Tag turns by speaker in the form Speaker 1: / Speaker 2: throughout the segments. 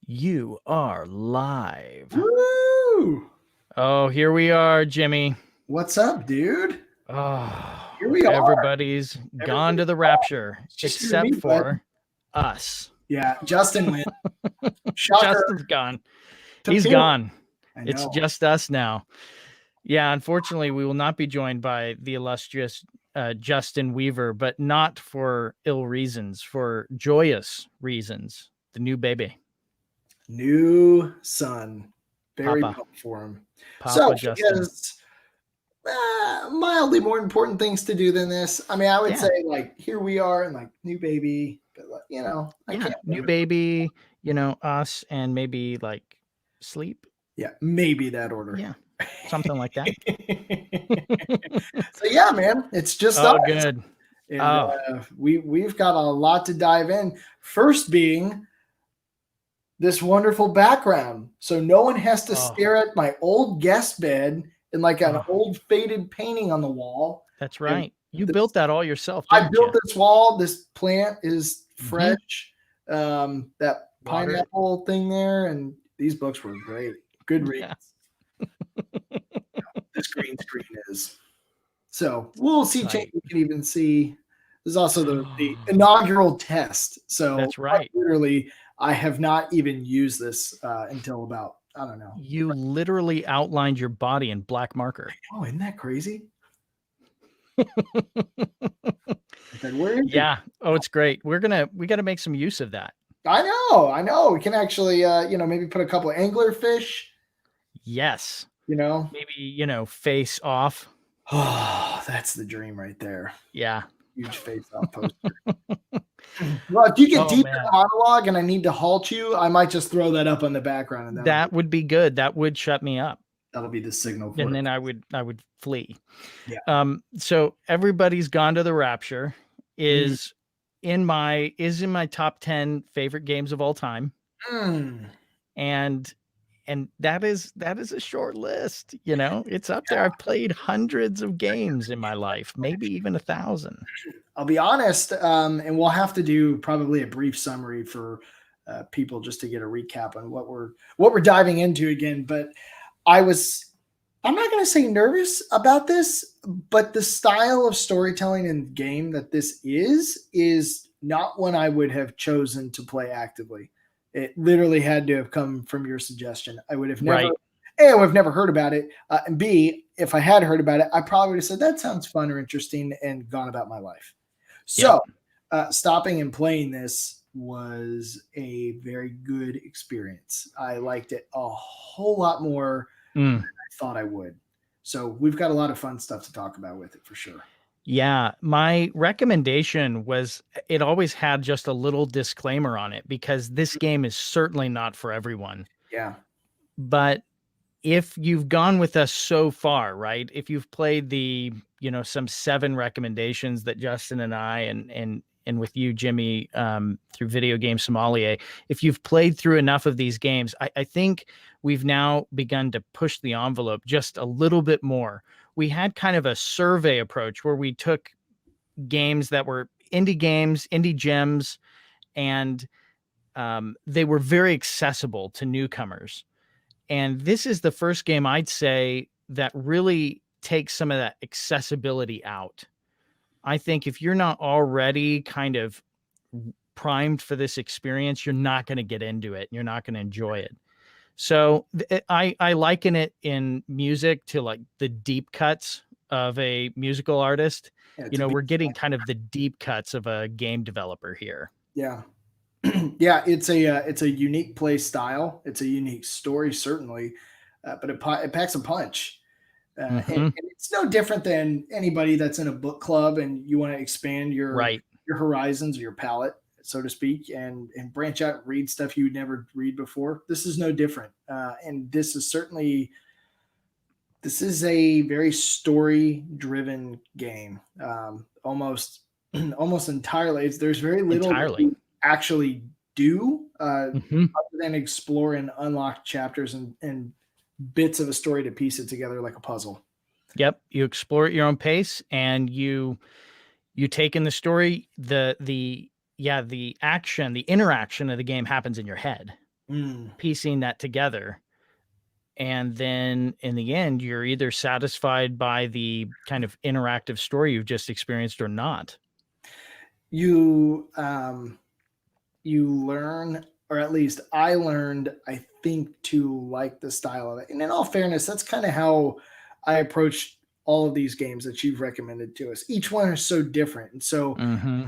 Speaker 1: You are live.
Speaker 2: Woo!
Speaker 1: Oh, here we are, Jimmy.
Speaker 2: What's up, dude?
Speaker 1: Oh,
Speaker 2: Here we are.
Speaker 1: everybody's gone to
Speaker 2: Everybody's
Speaker 1: the
Speaker 2: gone.
Speaker 1: rapture
Speaker 2: It's just you and
Speaker 1: except
Speaker 2: me, bud.
Speaker 1: for us.
Speaker 2: Yeah, Justin went. Shocker.
Speaker 1: Justin's gone.
Speaker 2: Took
Speaker 1: He's
Speaker 2: two.
Speaker 1: gone.
Speaker 2: I
Speaker 1: It's
Speaker 2: know.
Speaker 1: just us now. Yeah, unfortunately, we will not be joined by the illustrious Justin Weaver, but not for ill reasons, for joyous reasons. The new baby,
Speaker 2: New son. Very
Speaker 1: Papa,
Speaker 2: pumped for him. So
Speaker 1: Papa
Speaker 2: he
Speaker 1: Justin.
Speaker 2: has mildly more important things to do than this. I mean, I would
Speaker 1: Yeah,
Speaker 2: say like here we are and like new baby, but like, I
Speaker 1: yeah,
Speaker 2: can't
Speaker 1: new
Speaker 2: blame him.
Speaker 1: baby, us, and maybe like sleep.
Speaker 2: Yeah, maybe that order.
Speaker 1: Yeah, something like that.
Speaker 2: So yeah, man, it's just us.
Speaker 1: Oh, good.
Speaker 2: And
Speaker 1: Oh,
Speaker 2: we've got a lot to dive in. First being this wonderful background, so no one has to
Speaker 1: oh,
Speaker 2: stare at my old guest bed and like an
Speaker 1: oh,
Speaker 2: old faded painting on the wall.
Speaker 1: that's
Speaker 2: And
Speaker 1: right. You
Speaker 2: this,
Speaker 1: built that all yourself,
Speaker 2: I
Speaker 1: didn't
Speaker 2: built
Speaker 1: you?
Speaker 2: this wall. This plant is
Speaker 1: Mm-hmm.
Speaker 2: fresh. That
Speaker 1: Watered it.
Speaker 2: pineapple thing there, and these books were great. Good reads.
Speaker 1: Yeah.
Speaker 2: This green screen is. So we'll see. Change.
Speaker 1: Tight.
Speaker 2: We can even see. There's also the inaugural test. So
Speaker 1: That's right.
Speaker 2: literally, I have not even used this until about, I don't know.
Speaker 1: You literally outlined your body in black marker.
Speaker 2: Oh, isn't that crazy? I said, where is it?
Speaker 1: Yeah. Oh, it's great. We got to make some use of that.
Speaker 2: I know. We can actually, maybe put a couple of angler fish.
Speaker 1: Yes.
Speaker 2: Maybe,
Speaker 1: face off.
Speaker 2: Oh, that's the dream right there.
Speaker 1: Yeah.
Speaker 2: Huge face off poster. Well, if you get deep in
Speaker 1: man.
Speaker 2: the monologue and I need to halt you, I might just throw that up on the background. And
Speaker 1: That would be good. That would shut me up.
Speaker 2: That'll be the signal for
Speaker 1: And
Speaker 2: it.
Speaker 1: then I would flee.
Speaker 2: Yeah.
Speaker 1: So everybody's gone to the rapture is in my top 10 favorite games of all time. And that is a short list. It's up there. I've played hundreds of games in my life, maybe even 1,000.
Speaker 2: I'll be honest, and we'll have to do probably a brief summary for people just to get a recap on what we're diving into again. But I'm not going to say nervous about this, but the style of storytelling in the game that this is not one I would have chosen to play actively. It literally had to have come from your suggestion. I would have never,
Speaker 1: Right.
Speaker 2: A, I would have never heard about it. And B, if I had heard about it, I probably would have said, that sounds fun or interesting and gone about my life. So stopping and playing this was a very good experience. I liked it a whole lot more than I thought I would. So we've got a lot of fun stuff to talk about with it for sure.
Speaker 1: Yeah, my recommendation was it always had just a little disclaimer on it because this game is certainly not for everyone.
Speaker 2: Yeah.
Speaker 1: But if you've gone with us so far, right? If you've played the, some 7 recommendations that Justin and I and with you, Jimmy, through Videogame Sommelier, if you've played through enough of these games, I think we've now begun to push the envelope just a little bit more. We had kind of a survey approach where we took games that were indie games, indie gems, and they were very accessible to newcomers. And this is the first game I'd say that really takes some of that accessibility out. I think if you're not already kind of primed for this experience, you're not going to get into it. You're not going to enjoy it. So I liken it in music to like the deep cuts of a musical artist.
Speaker 2: Yeah,
Speaker 1: we're getting kind of the deep cuts of a game developer here.
Speaker 2: Yeah. Yeah, it's a unique play style. It's a unique story, certainly, but it packs a punch. And it's no different than anybody that's in a book club and you want to expand your horizons or your palette, so to speak, and branch out and read stuff you would never read before. This is no different. And this is a very story-driven game. Almost entirely. There's very little that you actually do other than explore and unlock chapters and bits of a story to piece it together like a puzzle.
Speaker 1: Yep. You explore at your own pace and you take in the story. The action, the interaction of the game happens in your head.
Speaker 2: Mm.
Speaker 1: piecing that together. And then in the end, you're either satisfied by the kind of interactive story you've just experienced or not.
Speaker 2: You you learn, or at least I learned, I think, to like the style of it. And in all fairness, that's kind of how I approach all of these games that you've recommended to us. Each one is so different. And so
Speaker 1: Mm-hmm.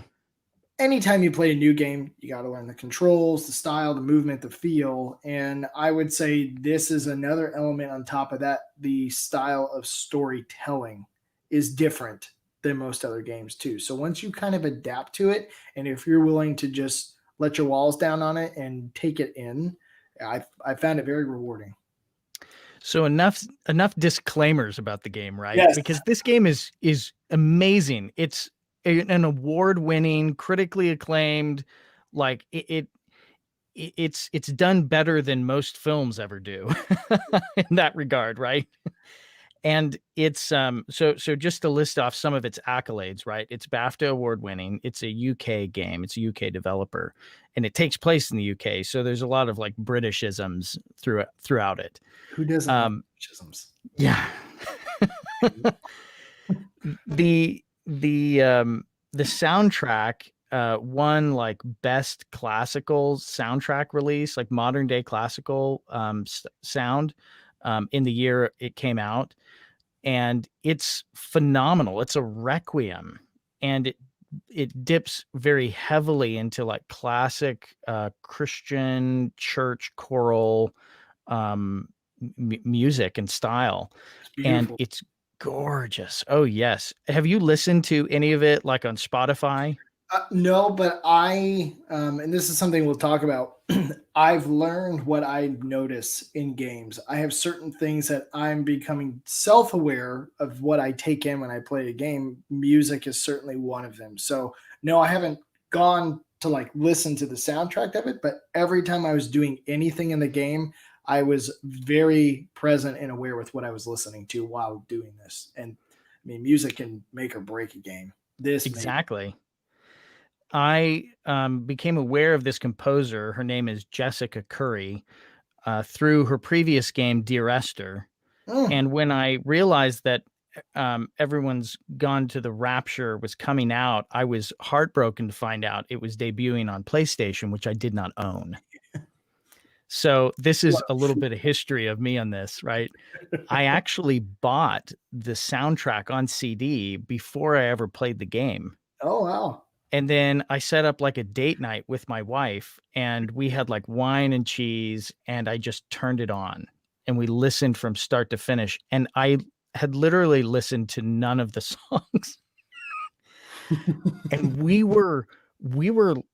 Speaker 2: anytime you play a new game, you got to learn the controls, the style, the movement, the feel. And I would say this is another element on top of that. The style of storytelling is different than most other games, too. So once you kind of adapt to it, and if you're willing to just let your walls down on it and take it in, I found it very rewarding.
Speaker 1: So enough disclaimers about the game, right?
Speaker 2: Yes.
Speaker 1: Because this game is amazing. It's an award-winning, critically acclaimed, like it's done better than most films ever do in that regard, right? And it's so just to list off some of its accolades, right? It's BAFTA award winning. It's a UK game. It's a UK developer, and it takes place in the UK. So there's a lot of like Britishisms throughout it.
Speaker 2: Who doesn't love
Speaker 1: Um,
Speaker 2: schisms?
Speaker 1: yeah. The soundtrack won like best classical soundtrack release, like modern day classical sound in the year it came out, and it's phenomenal. It's a requiem, and it dips very heavily into like classic Christian church choral music and style,
Speaker 2: It's
Speaker 1: and
Speaker 2: beautiful.
Speaker 1: it's gorgeous. Oh yes. Have you listened to any of it like on Spotify?
Speaker 2: No, but and this is something we'll talk about. I've learned what I notice in games. I have certain things that I'm becoming self aware of what I take in when I play a game. Music is certainly one of them. So, no, I haven't gone to like listen to the soundtrack of it, but every time I was doing anything in the game, I was very present and aware with what I was listening to while doing this. And I mean, music can make or break a game. This made
Speaker 1: Exactly. I became aware of this composer. Her name is Jessica Curry, through her previous game, Dear Esther.
Speaker 2: mm.
Speaker 1: And when I realized that everyone's gone to the Rapture was coming out, I was heartbroken to find out it was debuting on PlayStation, which I did not own. So this is a little bit of history of me on this, right? I actually bought the soundtrack on CD before I ever played the game.
Speaker 2: Oh wow.
Speaker 1: And then I set up like a date night with my wife, and we had like wine and cheese, and I just turned it on and we listened from start to finish. And I had literally listened to none of the songs. And we were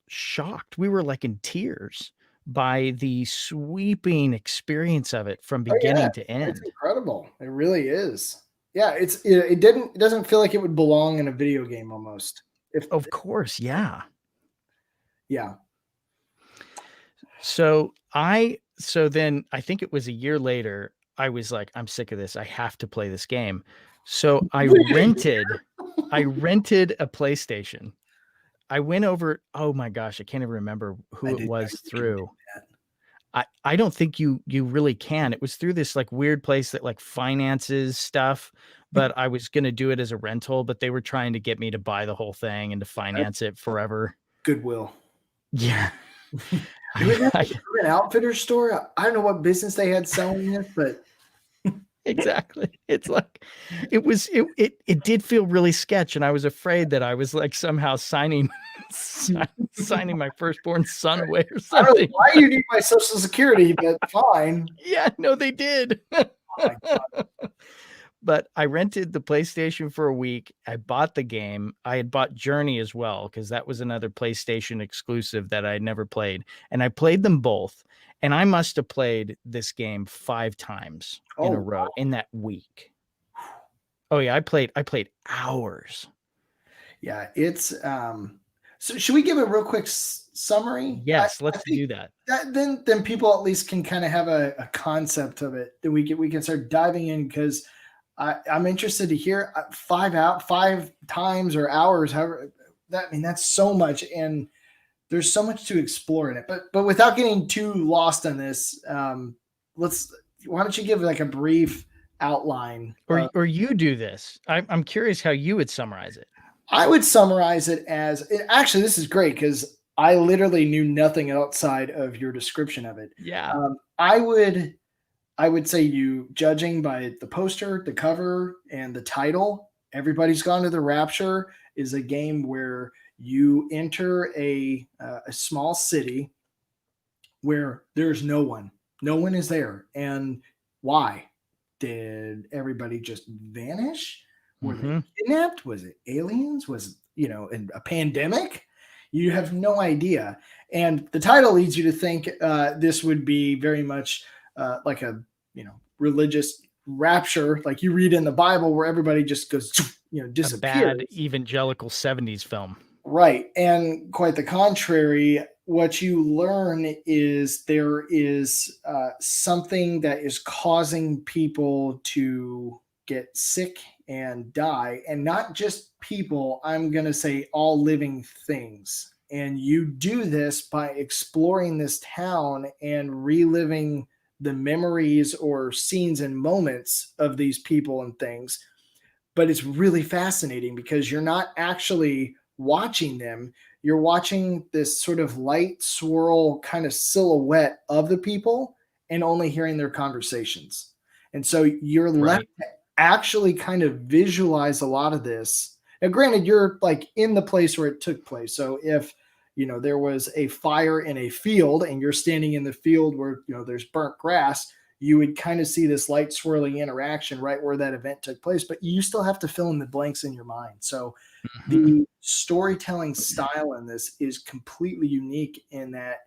Speaker 1: shocked. We were like in tears by the sweeping experience of it from
Speaker 2: Oh yeah,
Speaker 1: beginning to
Speaker 2: it's
Speaker 1: end.
Speaker 2: incredible. It really is. Yeah, it doesn't feel like it would belong in a video game almost. If
Speaker 1: Of course, yeah.
Speaker 2: yeah.
Speaker 1: So then I think it was a year later, I was like, I'm sick of this. I have to play this game. So I rented a PlayStation. I went over, oh my gosh, I can't even remember
Speaker 2: I
Speaker 1: who it
Speaker 2: did not
Speaker 1: was
Speaker 2: think you could do
Speaker 1: through.
Speaker 2: that.
Speaker 1: I don't think you really can. It was through this like weird place that like finances stuff, but I was gonna do it as a rental, but they were trying to get me to buy the whole thing and to
Speaker 2: That's
Speaker 1: finance it forever.
Speaker 2: Goodwill.
Speaker 1: Yeah.
Speaker 2: It was at
Speaker 1: I
Speaker 2: the Urban Outfitters store. I don't know what business they had selling this, but
Speaker 1: exactly. It's like it did feel really sketch, and I was afraid that I was like somehow signing my firstborn son away or
Speaker 2: I don't know
Speaker 1: something.
Speaker 2: why you need my social security, but fine.
Speaker 1: Yeah, no, they did.
Speaker 2: Oh my god.
Speaker 1: But I rented the PlayStation for a week. I bought the game. I had bought Journey as well because that was another PlayStation exclusive that I had never played. And I played them both. And I must have played this game 5 times in a
Speaker 2: Oh
Speaker 1: row in that week. Oh yeah, I played hours.
Speaker 2: yeah, it's so should we give a real quick summary?
Speaker 1: Yes,
Speaker 2: I
Speaker 1: let's
Speaker 2: think
Speaker 1: do that.
Speaker 2: that then people at least can kind of have a concept of it that we can start diving in because I'm interested to hear 5 times or hours, however that I mean that's so much, and there's so much to explore in it. But without getting too lost on this, why don't you give like a brief outline?
Speaker 1: Or you do this. I'm curious how you would summarize it.
Speaker 2: I would summarize it as actually, this is great because I literally knew nothing outside of your description of it.
Speaker 1: Yeah.
Speaker 2: I would say, you judging by the poster, the cover, and the title, Everybody's Gone to the Rapture is a game where you enter a small city where there's no one. No one is there. And why? Did everybody just vanish? Were they kidnapped? Was it aliens? Was it, a pandemic? You have no idea. And the title leads you to think this would be very much like a religious rapture, like you read in the Bible, where everybody just goes, disappears.
Speaker 1: A bad evangelical 70s film.
Speaker 2: Right. And quite the contrary. What you learn is there is something that is causing people to get sick and die, and not just people. I'm going to say all living things. And you do this by exploring this town and reliving the memories or scenes and moments of these people and things. But it's really fascinating because you're not actually watching them. You're watching this sort of light swirl kind of silhouette of the people and only hearing their conversations. And so you're left to actually kind of visualize a lot of this. Now, granted, you're like in the place where it took place. So if there was a fire in a field and you're standing in the field where there's burnt grass, you would kind of see this light swirling interaction right where that event took place, but you still have to fill in the blanks in your mind. So the storytelling style in this is completely unique in that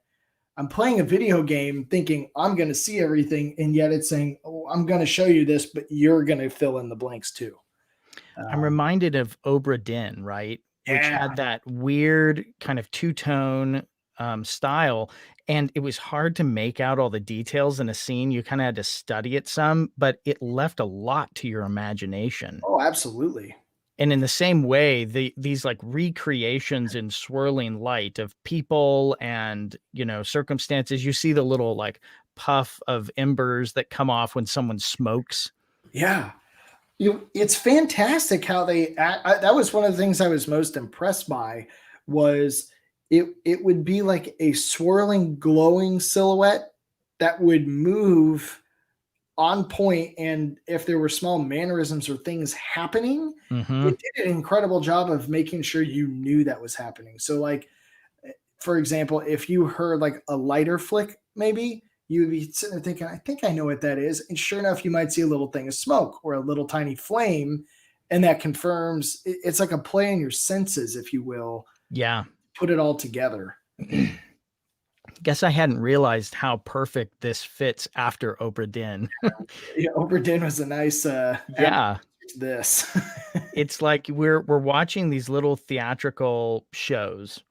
Speaker 2: I'm playing a video game thinking I'm going to see everything, and yet it's saying, oh, I'm going to show you this, but you're going to fill in the blanks too.
Speaker 1: I'm reminded of Obra Dinn, right? Which had that weird kind of two-tone style, and it was hard to make out all the details in a scene. You kind of had to study it some, but it left a lot to your imagination.
Speaker 2: Oh, absolutely.
Speaker 1: And in the same way, these like recreations in swirling light of people and, circumstances, you see the little like puff of embers that come off when someone smokes.
Speaker 2: Yeah. It's fantastic how that was one of the things I was most impressed by. Was it would be like a swirling, glowing silhouette that would move on point, and if there were small mannerisms or things happening, it did an incredible job of making sure you knew that was happening. So, like, for example, if you heard like a lighter flick, maybe you would be sitting there thinking, I think I know what that is. And sure enough, you might see a little thing of smoke or a little tiny flame. And that confirms it's like a play in your senses, if you will.
Speaker 1: Yeah.
Speaker 2: Put it all together.
Speaker 1: Guess I hadn't realized how perfect this fits after Obra Dinn.
Speaker 2: Yeah, Obra Dinn was a nice this.
Speaker 1: It's like we're watching these little theatrical shows.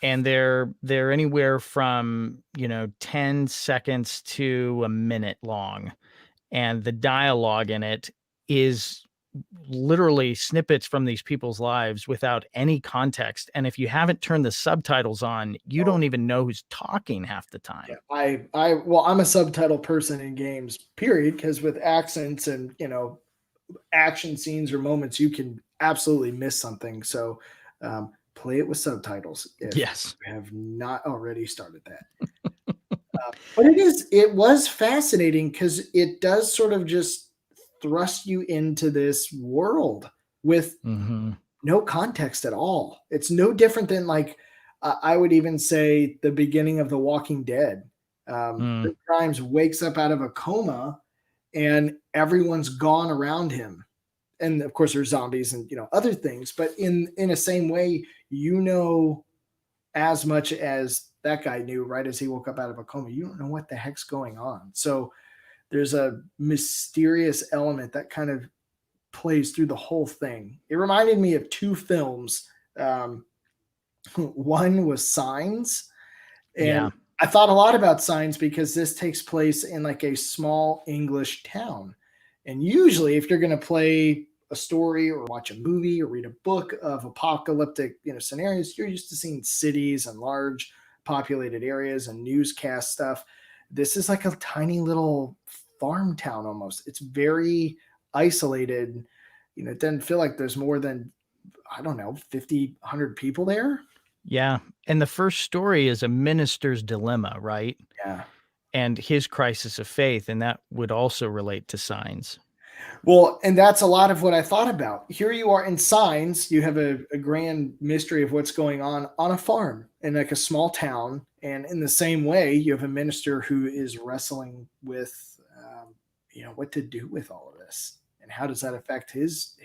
Speaker 1: And they're anywhere from 10 seconds to a minute long, and the dialogue in it is literally snippets from these people's lives without any context. And if you haven't turned the subtitles on, you don't even know who's talking half the time.
Speaker 2: Yeah, I'm a subtitle person in games, period, because with accents and action scenes or moments, you can absolutely miss something. So play it with subtitles if you have not already started that. But it was fascinating because it does sort of just thrust you into this world with no context at all. It's no different than like I would even say the beginning of The Walking Dead. Rick Grimes wakes up out of a coma and everyone's gone around him. And of course there's zombies and other things, but in a same way, as much as that guy knew right as he woke up out of a coma. You don't know what the heck's going on. So there's a mysterious element that kind of plays through the whole thing. It reminded me of two films. One was Signs, and I thought a lot about Signs because this takes place in like a small English town. And usually if you're going to play a story or watch a movie or read a book of apocalyptic, scenarios, you're used to seeing cities and large populated areas and newscast stuff. This is like a tiny little farm town almost. It's very isolated. It doesn't feel like there's more than, I don't know, 50, 100 people there.
Speaker 1: Yeah. And the first story is a minister's dilemma, right?
Speaker 2: Yeah.
Speaker 1: And his crisis of faith. And that would also relate to signs.
Speaker 2: Well, and that's a lot of what I thought about. Here you are in Signs, you have a grand mystery of what's going on a farm in like a small town. And in the same way, you have a minister who is wrestling with, what to do with all of this and how does that affect his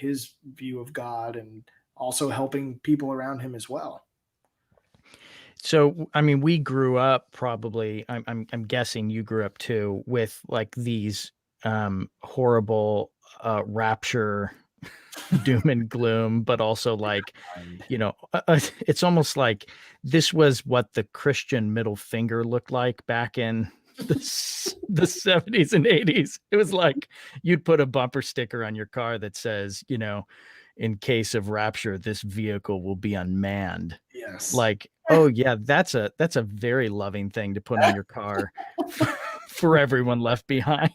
Speaker 2: view of God and also helping people around him as well.
Speaker 1: So, I mean, we grew up probably, I'm guessing you grew up too, with like these horrible rapture doom and gloom, but also like,
Speaker 2: And
Speaker 1: it's almost like this was what the Christian middle finger looked like back in the 70s and 80s. It was like you'd put a bumper sticker on your car that says, in case of rapture, this vehicle will be unmanned.
Speaker 2: yes.
Speaker 1: Like, oh yeah, that's a very loving thing to put on your car for everyone left behind.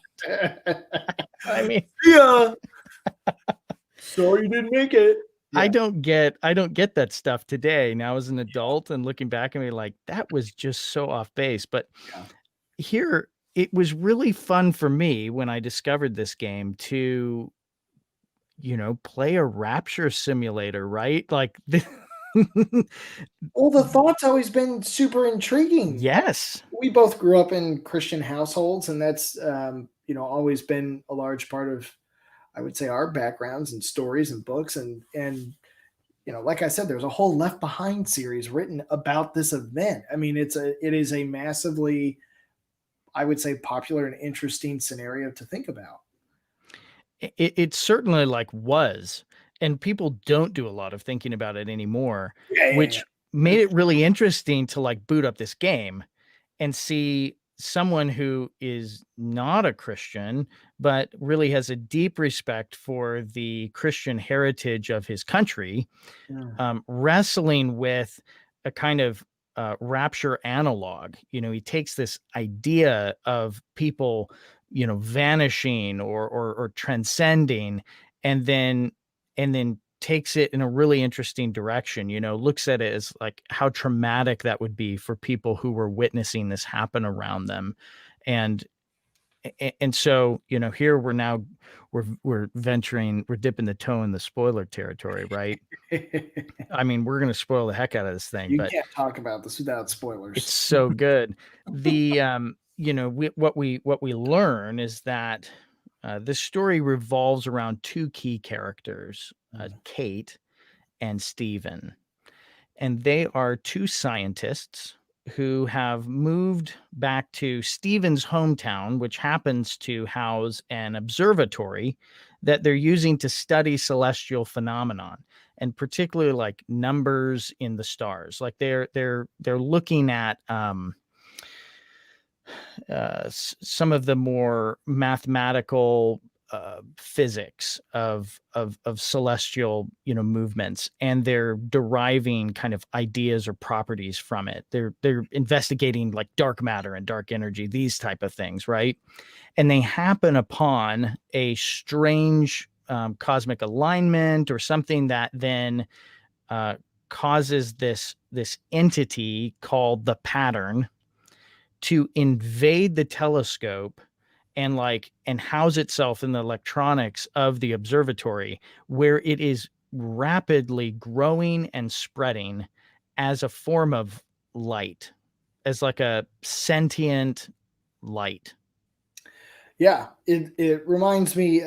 Speaker 1: I mean,
Speaker 2: Yeah. Sorry you didn't make it.
Speaker 1: I
Speaker 2: Yeah.
Speaker 1: don't get that stuff today. Now as an adult and looking back at me like that was just so off base. But
Speaker 2: Yeah.
Speaker 1: here it was really fun for me when I discovered this game to, play a rapture simulator, right? Like
Speaker 2: Well, the thought's always been super intriguing.
Speaker 1: yes.
Speaker 2: We both grew up in Christian households, and that's always been a large part of, I would say, our backgrounds and stories and books, and like I said, there's a whole Left Behind series written about this event. I mean, it is a massively, I would say, popular and interesting scenario to think about.
Speaker 1: It certainly like was, and people don't do a lot of thinking about it anymore,
Speaker 2: Yeah, yeah,
Speaker 1: which made it really interesting to like boot up this game and see someone who is not a Christian, but really has a deep respect for the Christian heritage of his country,
Speaker 2: yeah.
Speaker 1: wrestling with a kind of rapture analog. He takes this idea of people, vanishing or transcending, and then takes it in a really interesting direction. Looks at it as like how traumatic that would be for people who were witnessing this happen around them, and so here we're venturing, we're dipping the toe in the spoiler territory, right? I mean, we're going to spoil the heck out of this thing,
Speaker 2: You
Speaker 1: but
Speaker 2: can't talk about this without
Speaker 1: it's
Speaker 2: spoilers.
Speaker 1: so good. The what we learn is that this story revolves around two key characters, Kate and Stephen, and they are two scientists who have moved back to Stephen's hometown, which happens to house an observatory that they're using to study celestial phenomenon, and particularly like numbers in the stars. Like they're looking at some of the more mathematical physics of celestial movements, and they're deriving kind of ideas or properties from it. They're investigating like dark matter and dark energy, these type of things, right? And they happen upon a strange cosmic alignment or something that then causes this entity called the pattern to invade the telescope and house itself in the electronics of the observatory, where it is rapidly growing and spreading as a form of light, as like a sentient light.
Speaker 2: Yeah, it reminds me.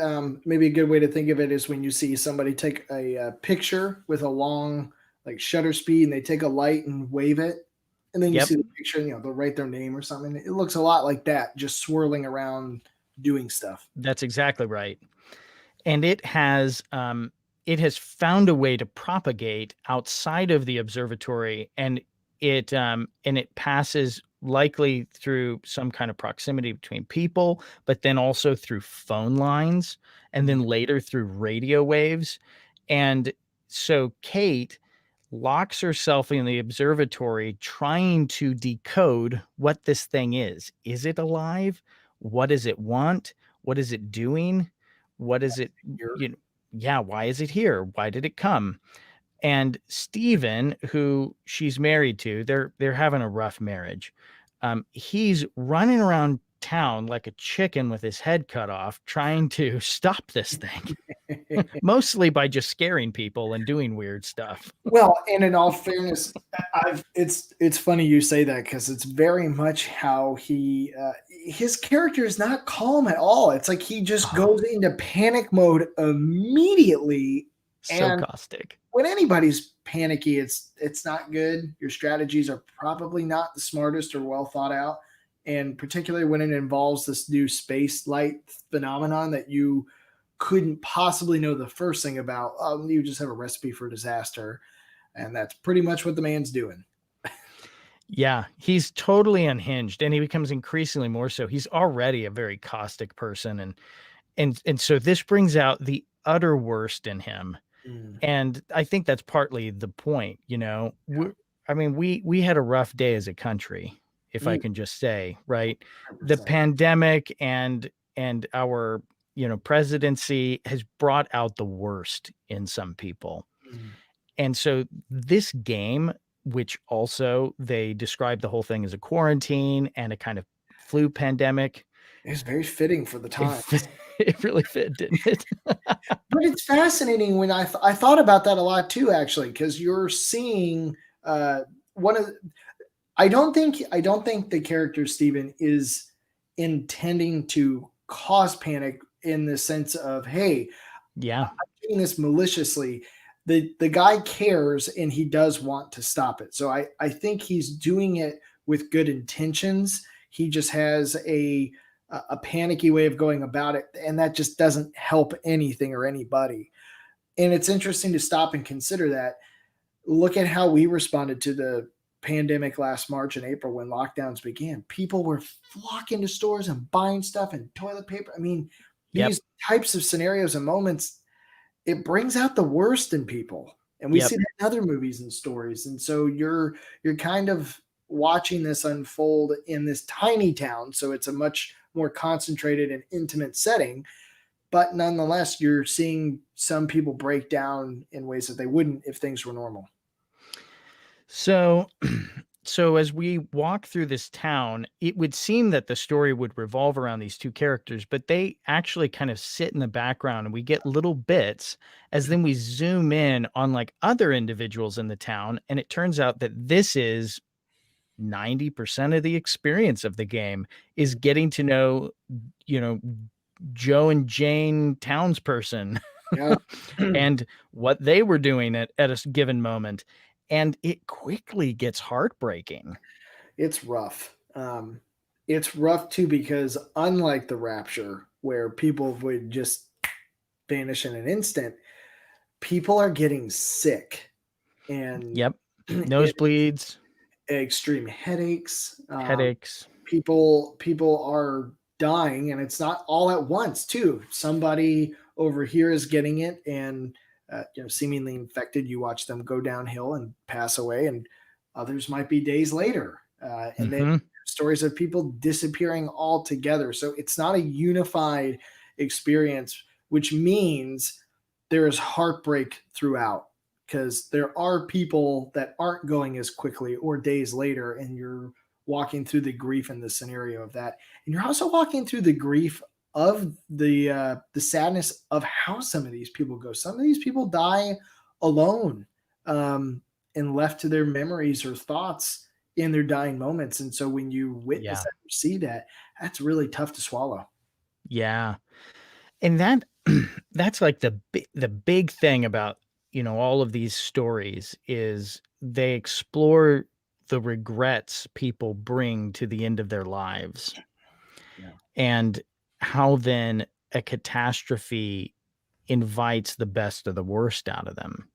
Speaker 2: Maybe a good way to think of it is when you see somebody take a picture with a long like shutter speed, and they take a light and wave it, and then you
Speaker 1: Yep,
Speaker 2: see the picture. They'll write their name or something. It looks a lot like that, just swirling around doing stuff.
Speaker 1: that's exactly right. And it has found a way to propagate outside of the observatory, and it passes likely through some kind of proximity between people, but then also through phone lines, and then later through radio waves. And so Kate locks herself in the observatory trying to decode what this thing is. Is it alive? What does it want? What is it doing? What is it,
Speaker 2: Here.
Speaker 1: you know, yeah, why is it here? Why did it come? And Steven, who she's married to, they're having a rough marriage. He's running around town like a chicken with his head cut off, trying to stop this thing, mostly by just scaring people and doing weird stuff.
Speaker 2: Well, and in all fairness, it's funny you say that because it's very much how his character is not calm at all. It's like he just
Speaker 1: Oh,
Speaker 2: goes into panic mode immediately,
Speaker 1: so
Speaker 2: and
Speaker 1: caustic.
Speaker 2: when anybody's panicky, it's not good. Your strategies are probably not the smartest or well thought out, and particularly when it involves this new space light phenomenon that you couldn't possibly know the first thing about. You just have a recipe for disaster, and that's pretty much what the man's doing.
Speaker 1: Yeah, he's totally unhinged, and he becomes increasingly more so. He's already a very caustic person, and so this brings out the utter worst in him.
Speaker 2: Mm,
Speaker 1: And I think that's partly the point, you know.
Speaker 2: yeah.
Speaker 1: I mean, we had a rough day as a country, if I
Speaker 2: Mm,
Speaker 1: can just say, right? The
Speaker 2: 100%.
Speaker 1: pandemic and our, presidency has brought out the worst in some people.
Speaker 2: Mm.
Speaker 1: And so this game, which also they describe the whole thing as a quarantine and a kind of flu pandemic,
Speaker 2: It was very fitting for the
Speaker 1: it
Speaker 2: time.
Speaker 1: fit, it really fit, didn't it?
Speaker 2: But it's fascinating when I thought about that a lot too, actually, because you're seeing one of I don't think the character Steven is intending to cause panic in the sense of, hey,
Speaker 1: Yeah.
Speaker 2: doing this maliciously. The guy cares and he does want to stop it. So I think he's doing it with good intentions. He just has a panicky way of going about it, and that just doesn't help anything or anybody. And it's interesting to stop and consider that. Look at how we responded to the pandemic last March and April when lockdowns began. People were flocking to stores and buying stuff and toilet paper. I mean,
Speaker 1: Yep.
Speaker 2: these types of scenarios and moments, it brings out the worst in people. And we see
Speaker 1: Yep.
Speaker 2: that in other movies and stories. And so you're kind of watching this unfold in this tiny town. So it's a much more concentrated and intimate setting. But nonetheless, you're seeing some people break down in ways that they wouldn't if things were normal.
Speaker 1: So, so as we walk through this town, it would seem that the story would revolve around these two characters, but they actually kind of sit in the background and we get little bits as then we zoom in on like other individuals in the town. And it turns out that this is 90% of the experience of the game is getting to know, you know, Joe and Jane townsperson
Speaker 2: Yeah.
Speaker 1: and what they were doing at a given moment. And it quickly gets heartbreaking.
Speaker 2: It's rough. It's rough too because unlike the Rapture, where people would just vanish in an instant, people are getting sick and
Speaker 1: Yep.
Speaker 2: it,
Speaker 1: Nosebleeds,
Speaker 2: extreme headaches.
Speaker 1: headaches.
Speaker 2: People are dying, and it's not all at once. Too, somebody over here is getting it, and seemingly infected. You watch them go downhill and pass away, and others might be days later. And then
Speaker 1: Mhm.
Speaker 2: stories of people disappearing altogether. So it's not a unified experience, which means there is heartbreak throughout because there are people that aren't going as quickly or days later, and you're walking through the grief in the scenario of that, and you're also walking through the grief of the sadness of how some of these people go. Some of these people die alone, and left to their memories or thoughts in their dying moments. And so when you witness
Speaker 1: Yeah.
Speaker 2: that, you see that, that's really tough to swallow.
Speaker 1: Yeah. And that's like the big thing about, all of these stories is they explore the regrets people bring to the end of their lives
Speaker 2: Yeah.
Speaker 1: and how then a catastrophe invites the best of the worst out of them.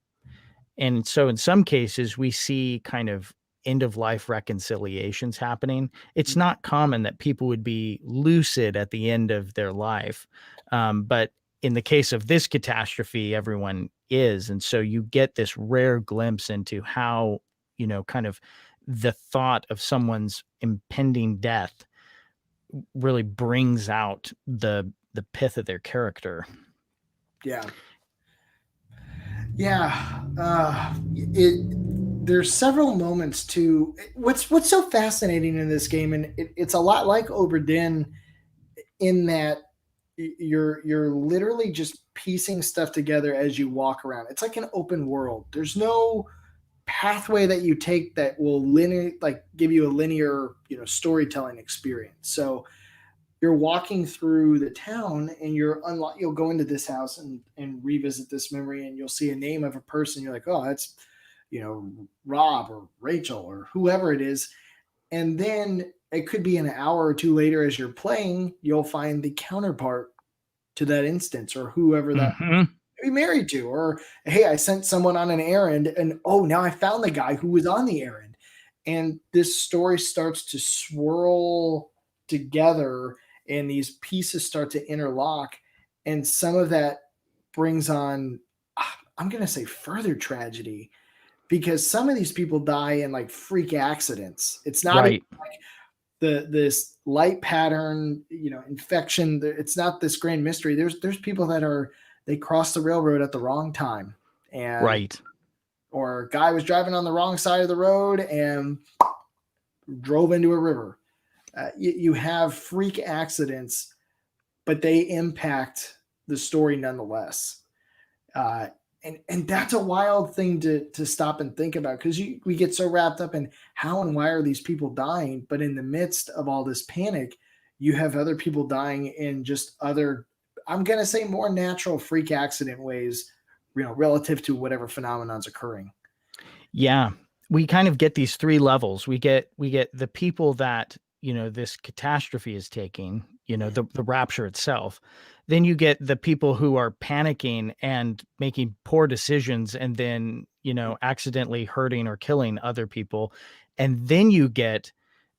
Speaker 1: And so in some cases we see kind of end of life reconciliations happening. It's not common that people would be lucid at the end of their life. But in the case of this catastrophe, everyone is. And so you get this rare glimpse into how, kind of the thought of someone's impending death really brings out the pith of their character.
Speaker 2: Yeah. Yeah. There's several moments too. What's so fascinating in this game, and it's a lot like Oberdin in that you're literally just piecing stuff together as you walk around. It's like an open world. There's no pathway that you take that will give you a linear, storytelling experience. So you're walking through the town and you'll go into this house and revisit this memory, and you'll see a name of a person. You're like, oh, that's, Rob or Rachel or whoever it is. And then it could be an hour or two later as you're playing, you'll find the counterpart to that instance or whoever that be married to, or hey, I sent someone on an errand and oh, now I found the guy who was on the errand. And this story starts to swirl together and these pieces start to interlock. And some of that brings on, I'm going to say, further tragedy, because some of these people die in like freak accidents. It's not
Speaker 1: right.
Speaker 2: like this light pattern, infection. It's not this grand mystery. There's people that they crossed the railroad at the wrong time, and
Speaker 1: right.
Speaker 2: or a guy was driving on the wrong side of the road and drove into a river. You have freak accidents, but they impact the story nonetheless. And that's a wild thing to stop and think about, because we get so wrapped up in how and why are these people dying, but in the midst of all this panic, you have other people dying in just other, I'm going to say, more natural freak accident ways, relative to whatever phenomenon's occurring.
Speaker 1: Yeah, we kind of get these three levels. We get the people that, this catastrophe is taking, the rapture itself. Then you get the people who are panicking and making poor decisions and then, accidentally hurting or killing other people. And then you get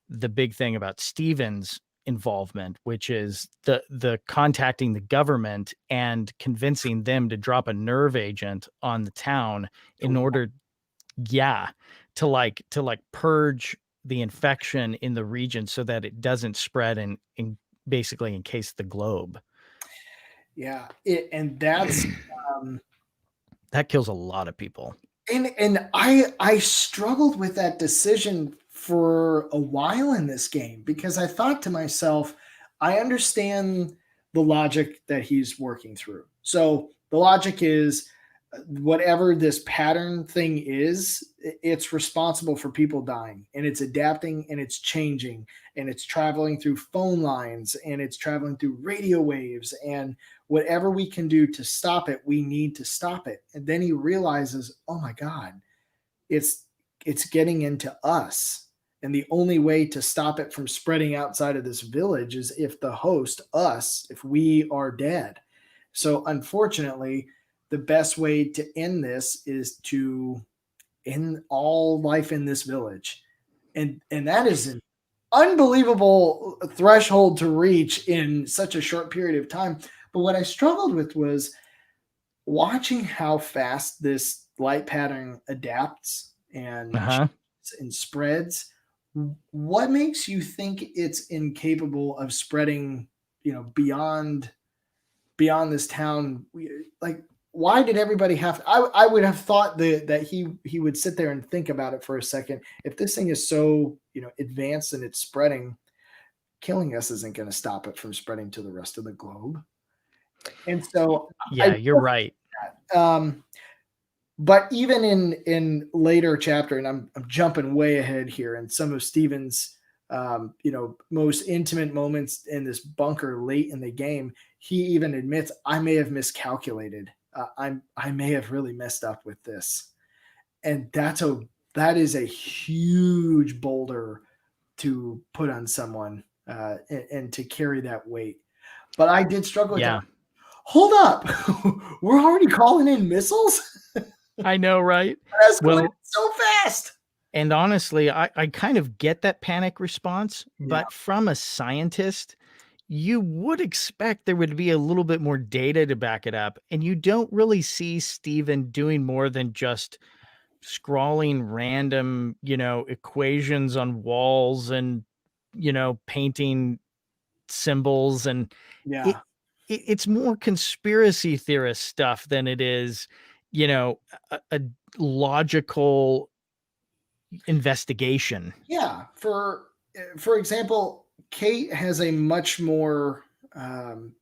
Speaker 1: the big thing about Stephen's involvement, which is the contacting the government and convincing them to drop a nerve agent on the town in order, to purge the infection in the region so that it doesn't spread and basically encase the globe.
Speaker 2: Yeah. And that's,
Speaker 1: that kills a lot of people.
Speaker 2: And I struggled with that decision for a while in this game, because I thought to myself, I understand the logic that he's working through. So the logic is, whatever this pattern thing is, it's responsible for people dying, and it's adapting and it's changing, and it's traveling through phone lines and it's traveling through radio waves, and whatever we can do to stop it, we need to stop it. And then he realizes, oh my God, it's getting into us. And the only way to stop it from spreading outside of this village is if the host, us, if we are dead. So unfortunately, the best way to end this is to end all life in this village. And that is an unbelievable threshold to reach in such a short period of time. But what I struggled with was watching how fast this light pattern adapts and spreads. What makes you think it's incapable of spreading, beyond this town? Like, why did everybody have? I would have thought that he would sit there and think about it for a second. If this thing is so, advanced and it's spreading, killing us isn't going to stop it from spreading to the rest of the globe. And so,
Speaker 1: you're right.
Speaker 2: But even in later chapter, and I'm jumping way ahead here, and some of Stephen's most intimate moments in this bunker late in the game, he even admits, I may have miscalculated. I may have really messed up with this. And that is a huge boulder to put on someone, and to carry that weight. But I did struggle with that. Hold up. We're already calling in missiles?
Speaker 1: I know, right?
Speaker 2: That's going so fast.
Speaker 1: And honestly, I kind of get that panic response,
Speaker 2: Yeah,
Speaker 1: but from a scientist, you would expect there would be a little bit more data to back it up. And you don't really see Steven doing more than just scrawling random, equations on walls and, painting symbols. And it,
Speaker 2: yeah,
Speaker 1: it's more conspiracy theorist stuff than it is, a logical investigation.
Speaker 2: yeah. For example, Kate has a much more um,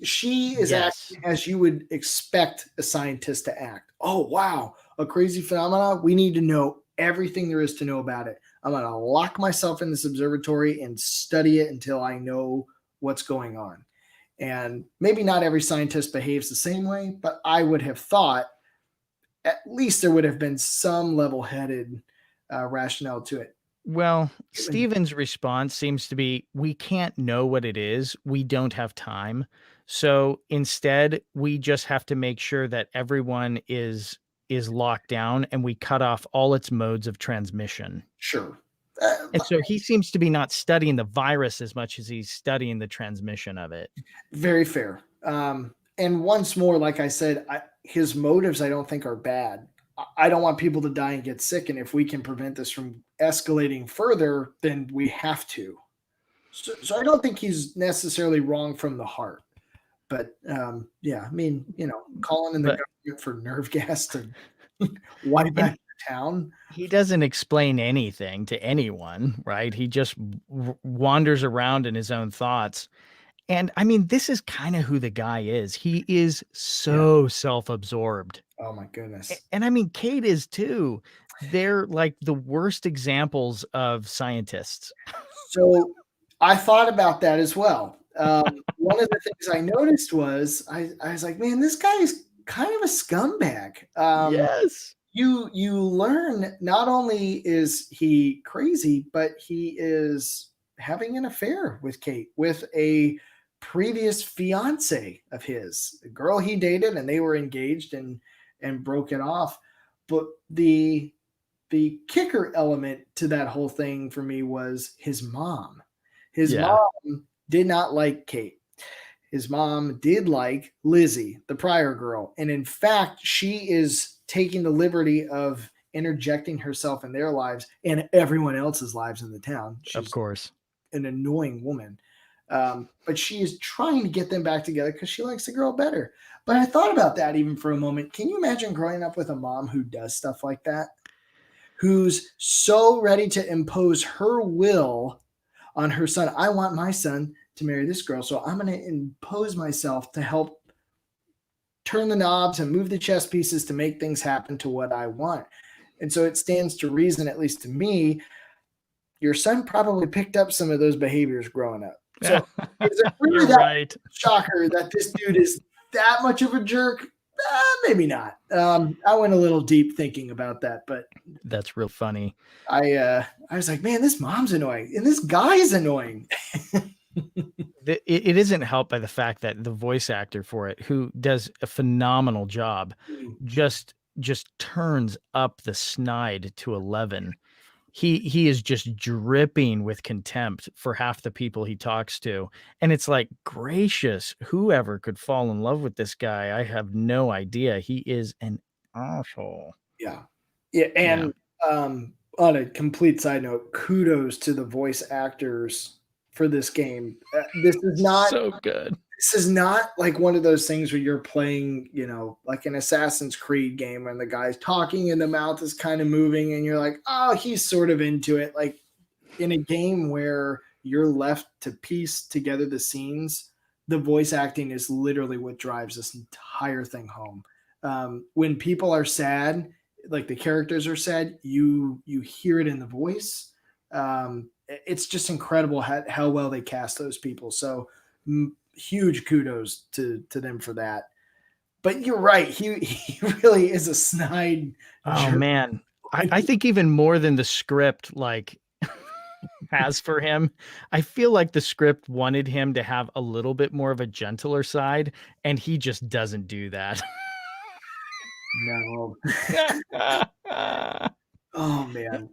Speaker 2: she is
Speaker 1: Yes.
Speaker 2: acting as you would expect a scientist to act. Oh wow, a crazy phenomena. We need to know everything there is to know about it. I'm going to lock myself in this observatory and study it until I know what's going on. And maybe not every scientist behaves the same way, but I would have thought at least there would have been some level-headed rationale to it.
Speaker 1: Well,
Speaker 2: Given
Speaker 1: Steven's response seems to be, we can't know what it is. We don't have time. So instead, we just have to make sure that everyone is locked down and we cut off all its modes of transmission.
Speaker 2: sure,
Speaker 1: And so he seems to be not studying the virus as much as he's studying the transmission of it.
Speaker 2: very fair. And once more, like I said, his motives I don't think are bad. I don't want people to die and get sick, and if we can prevent this from escalating further, then we have to. So I don't think he's necessarily wrong from the heart. But yeah, I mean, calling in the
Speaker 1: But
Speaker 2: government for nerve gas to wipe out
Speaker 1: and
Speaker 2: your town.
Speaker 1: he doesn't explain anything to anyone, right? He just wanders around in his own thoughts. And I mean, this is kind of who the guy is. He is
Speaker 2: Yeah.
Speaker 1: so self-absorbed.
Speaker 2: Oh my goodness.
Speaker 1: And I mean, Kate is too. They're like the worst examples of scientists.
Speaker 2: So I thought about that as well. One of the things I noticed was I was like, man, this guy is kind of a scumbag.
Speaker 1: Yes.
Speaker 2: You learn not only is he crazy, but he is having an affair with Kate, with a previous fiance of his, a girl he dated, and they were engaged and broke it off. But the kicker element to that whole thing for me was his mom. His
Speaker 1: Yeah,
Speaker 2: mom did not like Kate. His mom did like Lizzie, the prior girl. And in fact, she is taking the liberty of interjecting herself in their lives and everyone else's lives in the town.
Speaker 1: of
Speaker 2: She's
Speaker 1: course.
Speaker 2: an annoying woman. But she is trying to get them back together because she likes the girl better. But I thought about that even for a moment. Can you imagine growing up with a mom who does stuff like that? Who's so ready to impose her will on her son. I want my son to marry this girl, so I'm going to impose myself to help turn the knobs and move the chess pieces to make things happen to what I want. And so it stands to reason, at least to me, your son probably picked up some of those behaviors growing up. So is it really
Speaker 1: You're
Speaker 2: that
Speaker 1: right.
Speaker 2: shocker that this dude is that much of a jerk? Maybe not. I went a little deep thinking about that, but
Speaker 1: That's real funny.
Speaker 2: I was like, man, this mom's annoying and this guy is annoying.
Speaker 1: It isn't helped by the fact that the voice actor for it, who does a phenomenal job, just turns up the snide to 11. He is just dripping with contempt for half the people he talks to. And it's like, gracious, whoever could fall in love with this guy, I have no idea. He is an asshole.
Speaker 2: Yeah. Yeah.
Speaker 1: Yeah.
Speaker 2: And on a complete side note, kudos to the voice actors for this game.
Speaker 1: So good.
Speaker 2: This is not like one of those things where you're playing, like an Assassin's Creed game and the guy's talking and the mouth is kind of moving and you're like, oh, he's sort of into it. Like in a game where you're left to piece together the scenes, the voice acting is literally what drives this entire thing home. When people are sad, like the characters are sad, you hear it in the voice. It's just incredible how well they cast those people. So huge kudos to them for that. But you're right, he really is a snide
Speaker 1: Oh
Speaker 2: jerk.
Speaker 1: man. I think even more than the script like has for him, I feel like the script wanted him to have a little bit more of a gentler side, and he just doesn't do that.
Speaker 2: No, Oh man.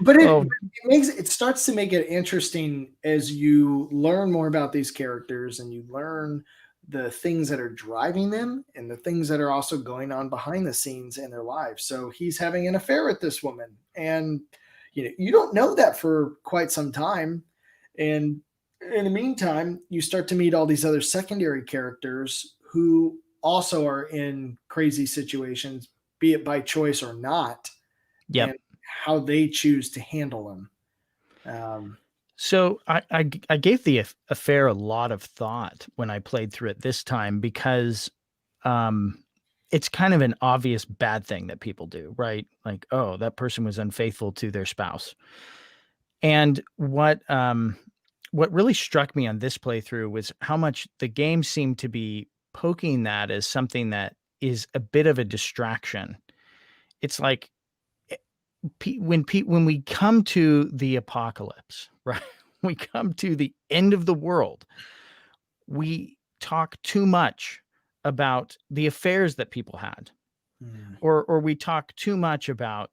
Speaker 2: But
Speaker 1: Oh,
Speaker 2: it starts to make it interesting as you learn more about these characters and you learn the things that are driving them and the things that are also going on behind the scenes in their lives. So he's having an affair with this woman, and you don't know that for quite some time. And in the meantime, you start to meet all these other secondary characters who also are in crazy situations, be it by choice or not,
Speaker 1: yep.
Speaker 2: and how they choose to handle them. Um,
Speaker 1: So I gave the affair a lot of thought when I played through it this time because um it's kind of an obvious bad thing that people do, right? Like, oh, that person was unfaithful to their spouse. And what really struck me on this playthrough was how much the game seemed to be poking that as something that is a bit of a distraction. It's like eh, when we come to the apocalypse, right? We come to the end of the world. We talk too much about the affairs that people had,
Speaker 2: mm,
Speaker 1: or we talk too much about,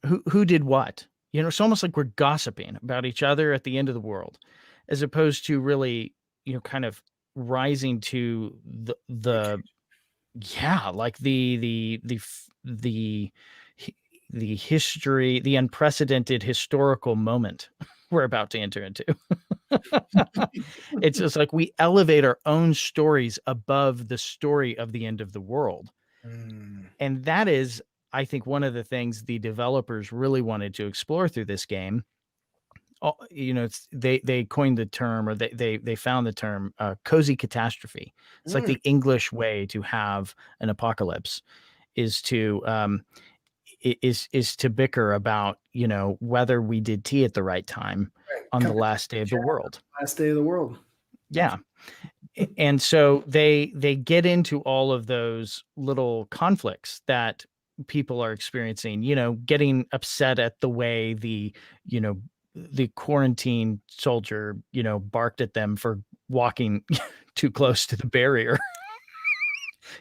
Speaker 1: who did what. It's almost like we're gossiping about each other at the end of the world, as opposed to really, kind of rising to the yeah, like hi- the history, the unprecedented historical moment we're about to enter into. It's just like we elevate our own stories above the story of the end of the world.
Speaker 2: mm,
Speaker 1: And that is, I think, one of the things the developers really wanted to explore through this game. They coined the term, or they found the term, cozy catastrophe. It's like
Speaker 2: mm,
Speaker 1: the English way to have an apocalypse is to is to bicker about, whether we did tea at the right time
Speaker 2: right.
Speaker 1: on the
Speaker 2: Coming
Speaker 1: last day of the world.
Speaker 2: last day of the world.
Speaker 1: Yeah. And so they get into all of those little conflicts that people are experiencing, getting upset at the way you know the quarantine soldier, barked at them for walking too close to the barrier.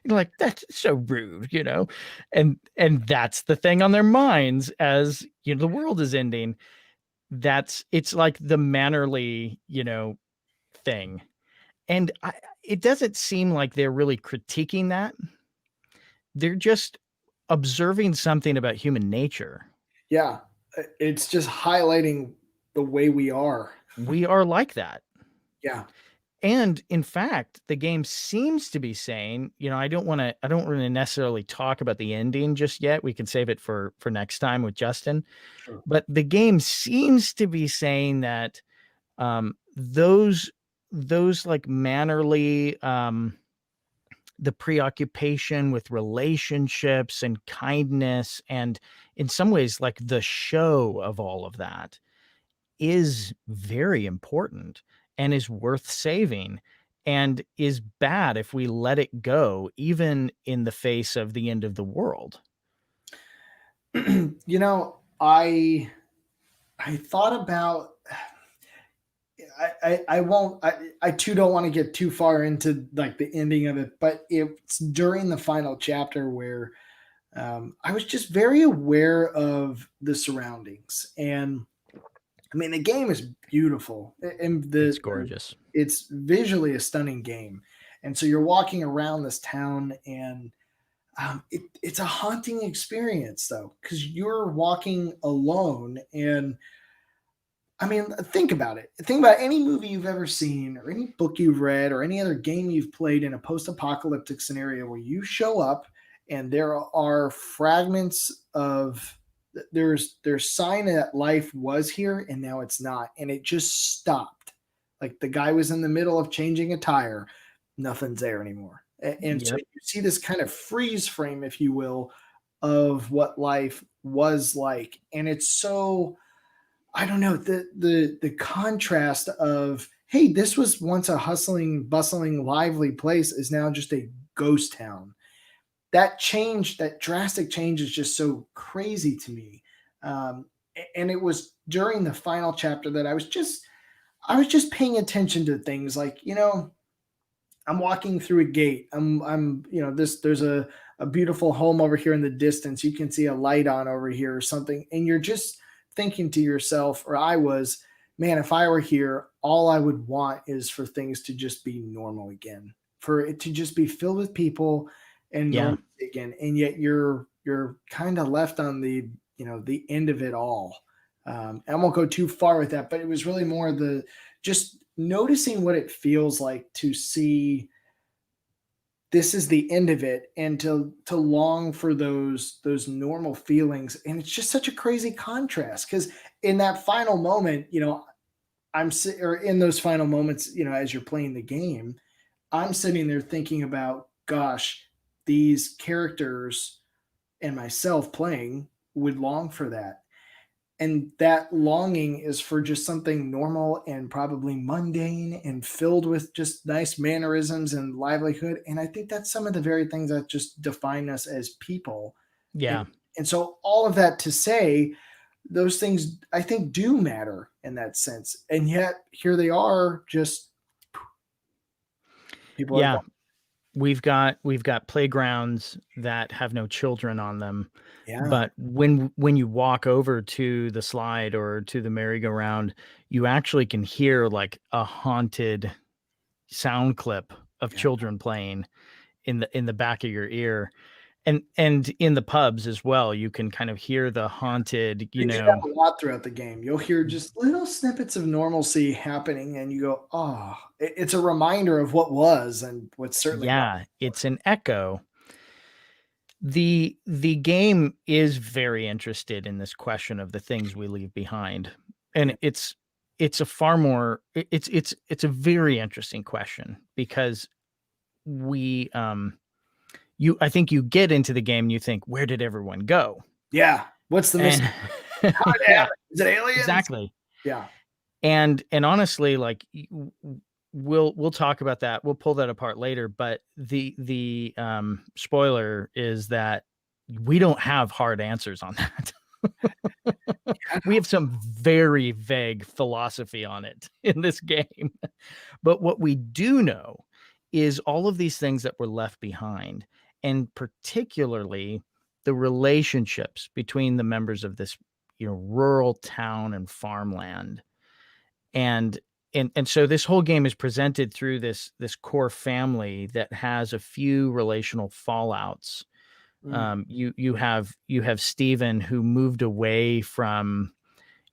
Speaker 1: You're like, that's so rude, and that's the thing on their minds as, the world is ending. It's like the mannerly, thing. And it doesn't seem like they're really critiquing that. They're just observing something about human nature.
Speaker 2: Yeah, it's just highlighting the way we are.
Speaker 1: We are like that.
Speaker 2: Yeah.
Speaker 1: And in fact, the game seems to be saying, I don't want to necessarily talk about the ending just yet. We can save it for next time with Justin.
Speaker 2: Sure.
Speaker 1: But the game seems to be saying that those like mannerly the preoccupation with relationships and kindness, and in some ways like the show of all of that, is very important and is worth saving, and is bad if we let it go even in the face of the end of the world.
Speaker 2: I thought about. I won't. I too don't want to get too far into like the ending of it, but it's during the final chapter where I was just very aware of the surroundings, and I mean the game is beautiful, and
Speaker 1: It's gorgeous.
Speaker 2: it's visually a stunning game, and so you're walking around this town, and it's a haunting experience though because you're walking alone, and I mean, think about it. Think about any movie you've ever seen, or any book you've read, or any other game you've played in a post apocalyptic scenario where you show up and there are fragments of there's sign that life was here and now it's not, and it just stopped. Like the guy was in the middle of changing a tire, nothing's there anymore. And so
Speaker 1: Yep.
Speaker 2: you see this kind of freeze frame, if you will, of what life was like. And it's so, I don't know, the contrast of, hey, this was once a hustling, bustling, lively place is now just a ghost town. That change, that drastic change, is just so crazy to me. Um, and it was during the final chapter that I was just paying attention to things like, I'm walking through a gate. I'm this there's a beautiful home over here in the distance. You can see a light on over here or something. And you're just thinking to yourself, or I was, man, if I were here, all I would want is for things to just be normal again, for it to just be filled with people and
Speaker 1: Yeah.
Speaker 2: normal again. And yet you're kind of left on the, the end of it all. I won't go too far with that, but it was really more the just noticing what it feels like to see this is the end of it, and to long for those normal feelings. And it's just such a crazy contrast because in that final moment, or in those final moments, as you're playing the game, I'm sitting there thinking about, gosh, these characters and myself playing would long for that. And that longing is for just something normal and probably mundane and filled with just nice mannerisms and livelihood. And I think that's some of the very things that just define us as people. And
Speaker 1: Yeah.
Speaker 2: and so all of that to say, those things I think do matter in that sense. And yet here they are, just people are
Speaker 1: Yeah.
Speaker 2: gone.
Speaker 1: We've got playgrounds that have no children on them,
Speaker 2: Yeah.
Speaker 1: but when you walk over to the slide or to the merry-go-round, you actually can hear like a haunted sound clip of
Speaker 2: Yeah.
Speaker 1: children playing in the back of your ear. And in the pubs as well, you can kind of hear the haunted,
Speaker 2: They do that a lot throughout the game. You'll hear just little snippets of normalcy happening, and you go, "Oh, it's a reminder of what was and what's certainly not."
Speaker 1: yeah, it's an echo. The game is very interested in this question of the things we leave behind,
Speaker 2: Yeah.
Speaker 1: and it's a far more it's a very interesting question because we you I think you get into the game and you think, where did everyone go?
Speaker 2: Yeah. What's the
Speaker 1: And
Speaker 2: missing? How did it
Speaker 1: yeah,
Speaker 2: happen? Is it aliens?
Speaker 1: exactly.
Speaker 2: Yeah.
Speaker 1: And honestly, like we'll talk about that. We'll pull that apart later, but the spoiler is that we don't have hard answers on that. We have some very vague philosophy on it in this game. But what we do know is all of these things that were left behind, and particularly the relationships between the members of this, rural town and farmland. And and so this whole game is presented through this core family that has a few relational fallouts.
Speaker 2: Mm.
Speaker 1: You have Stephen, who moved away from,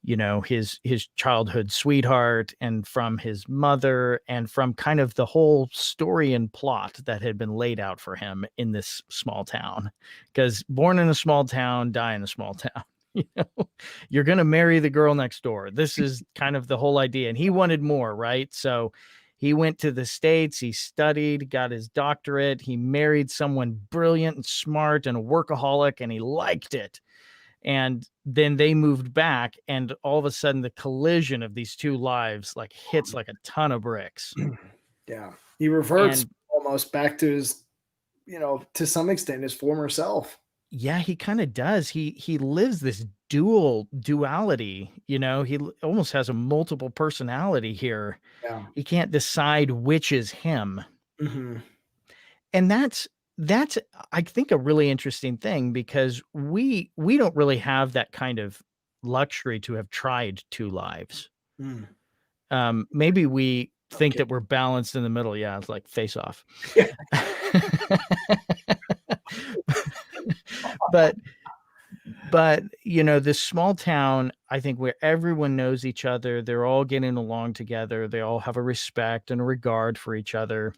Speaker 1: his childhood sweetheart and from his mother and from kind of the whole story and plot that had been laid out for him in this small town. Because born in a small town, die in a small town. You know, you're going to marry the girl next door. This is kind of the whole idea. And he wanted more, right? So he went to the States, he studied, got his doctorate, he married someone brilliant and smart and a workaholic, and he liked it. And then they moved back, and all of a sudden the collision of these two lives like hits like a ton of bricks.
Speaker 2: Yeah. He reverts
Speaker 1: And
Speaker 2: almost back to his, to some extent, his former self.
Speaker 1: yeah, he kind of does. He lives this duality, almost has a multiple personality here.
Speaker 2: Yeah.
Speaker 1: He can't decide which is him.
Speaker 2: Hmm.
Speaker 1: And that's I think a really interesting thing because we don't really have that kind of luxury to have tried two lives.
Speaker 2: Mm.
Speaker 1: Maybe we think
Speaker 2: Okay.
Speaker 1: that we're balanced in the middle. Yeah, it's like face off.
Speaker 2: Yeah.
Speaker 1: But this small town, I think, where everyone knows each other, they're all getting along together, they all have a respect and a regard for each other.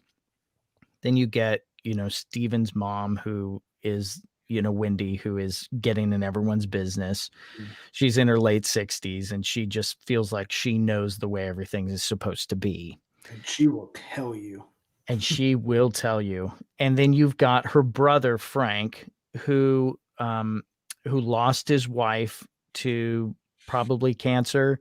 Speaker 1: Then you get, Steven's mom, who is, Wendy, who is getting in everyone's business.
Speaker 2: Mm.
Speaker 1: She's in her late 60s and she just feels like she knows the way everything is supposed to be.
Speaker 2: And she will tell you.
Speaker 1: And she will tell you. And then you've got her brother, Frank, who lost his wife to probably cancer.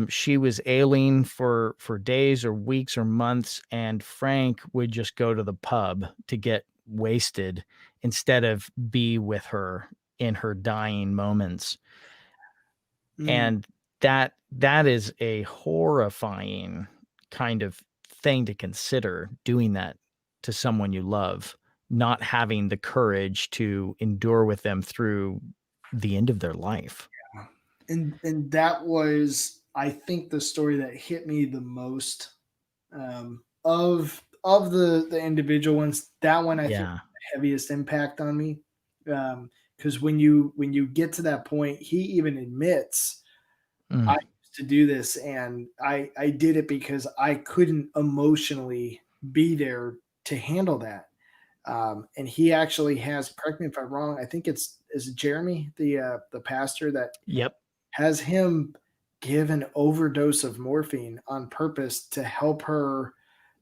Speaker 1: She was ailing for days or weeks or months, and Frank would just go to the pub to get wasted instead of be with her in her dying moments.
Speaker 2: Mm.
Speaker 1: And that is a horrifying kind of thing to consider, doing that to someone you love. not having the courage to endure with them through the end of their life.
Speaker 2: And that was, I think, the story that hit me the most, of the individual ones. That one I think
Speaker 1: Yeah.
Speaker 2: the heaviest impact on me, because when you get to that point, he even admits, I
Speaker 1: Mm.
Speaker 2: used to do this, and I did it because I couldn't emotionally be there to handle that. And he actually has, correct me if I'm wrong, I think it's is it Jeremy, the pastor, that
Speaker 1: Yep.
Speaker 2: has him give an overdose of morphine on purpose to help her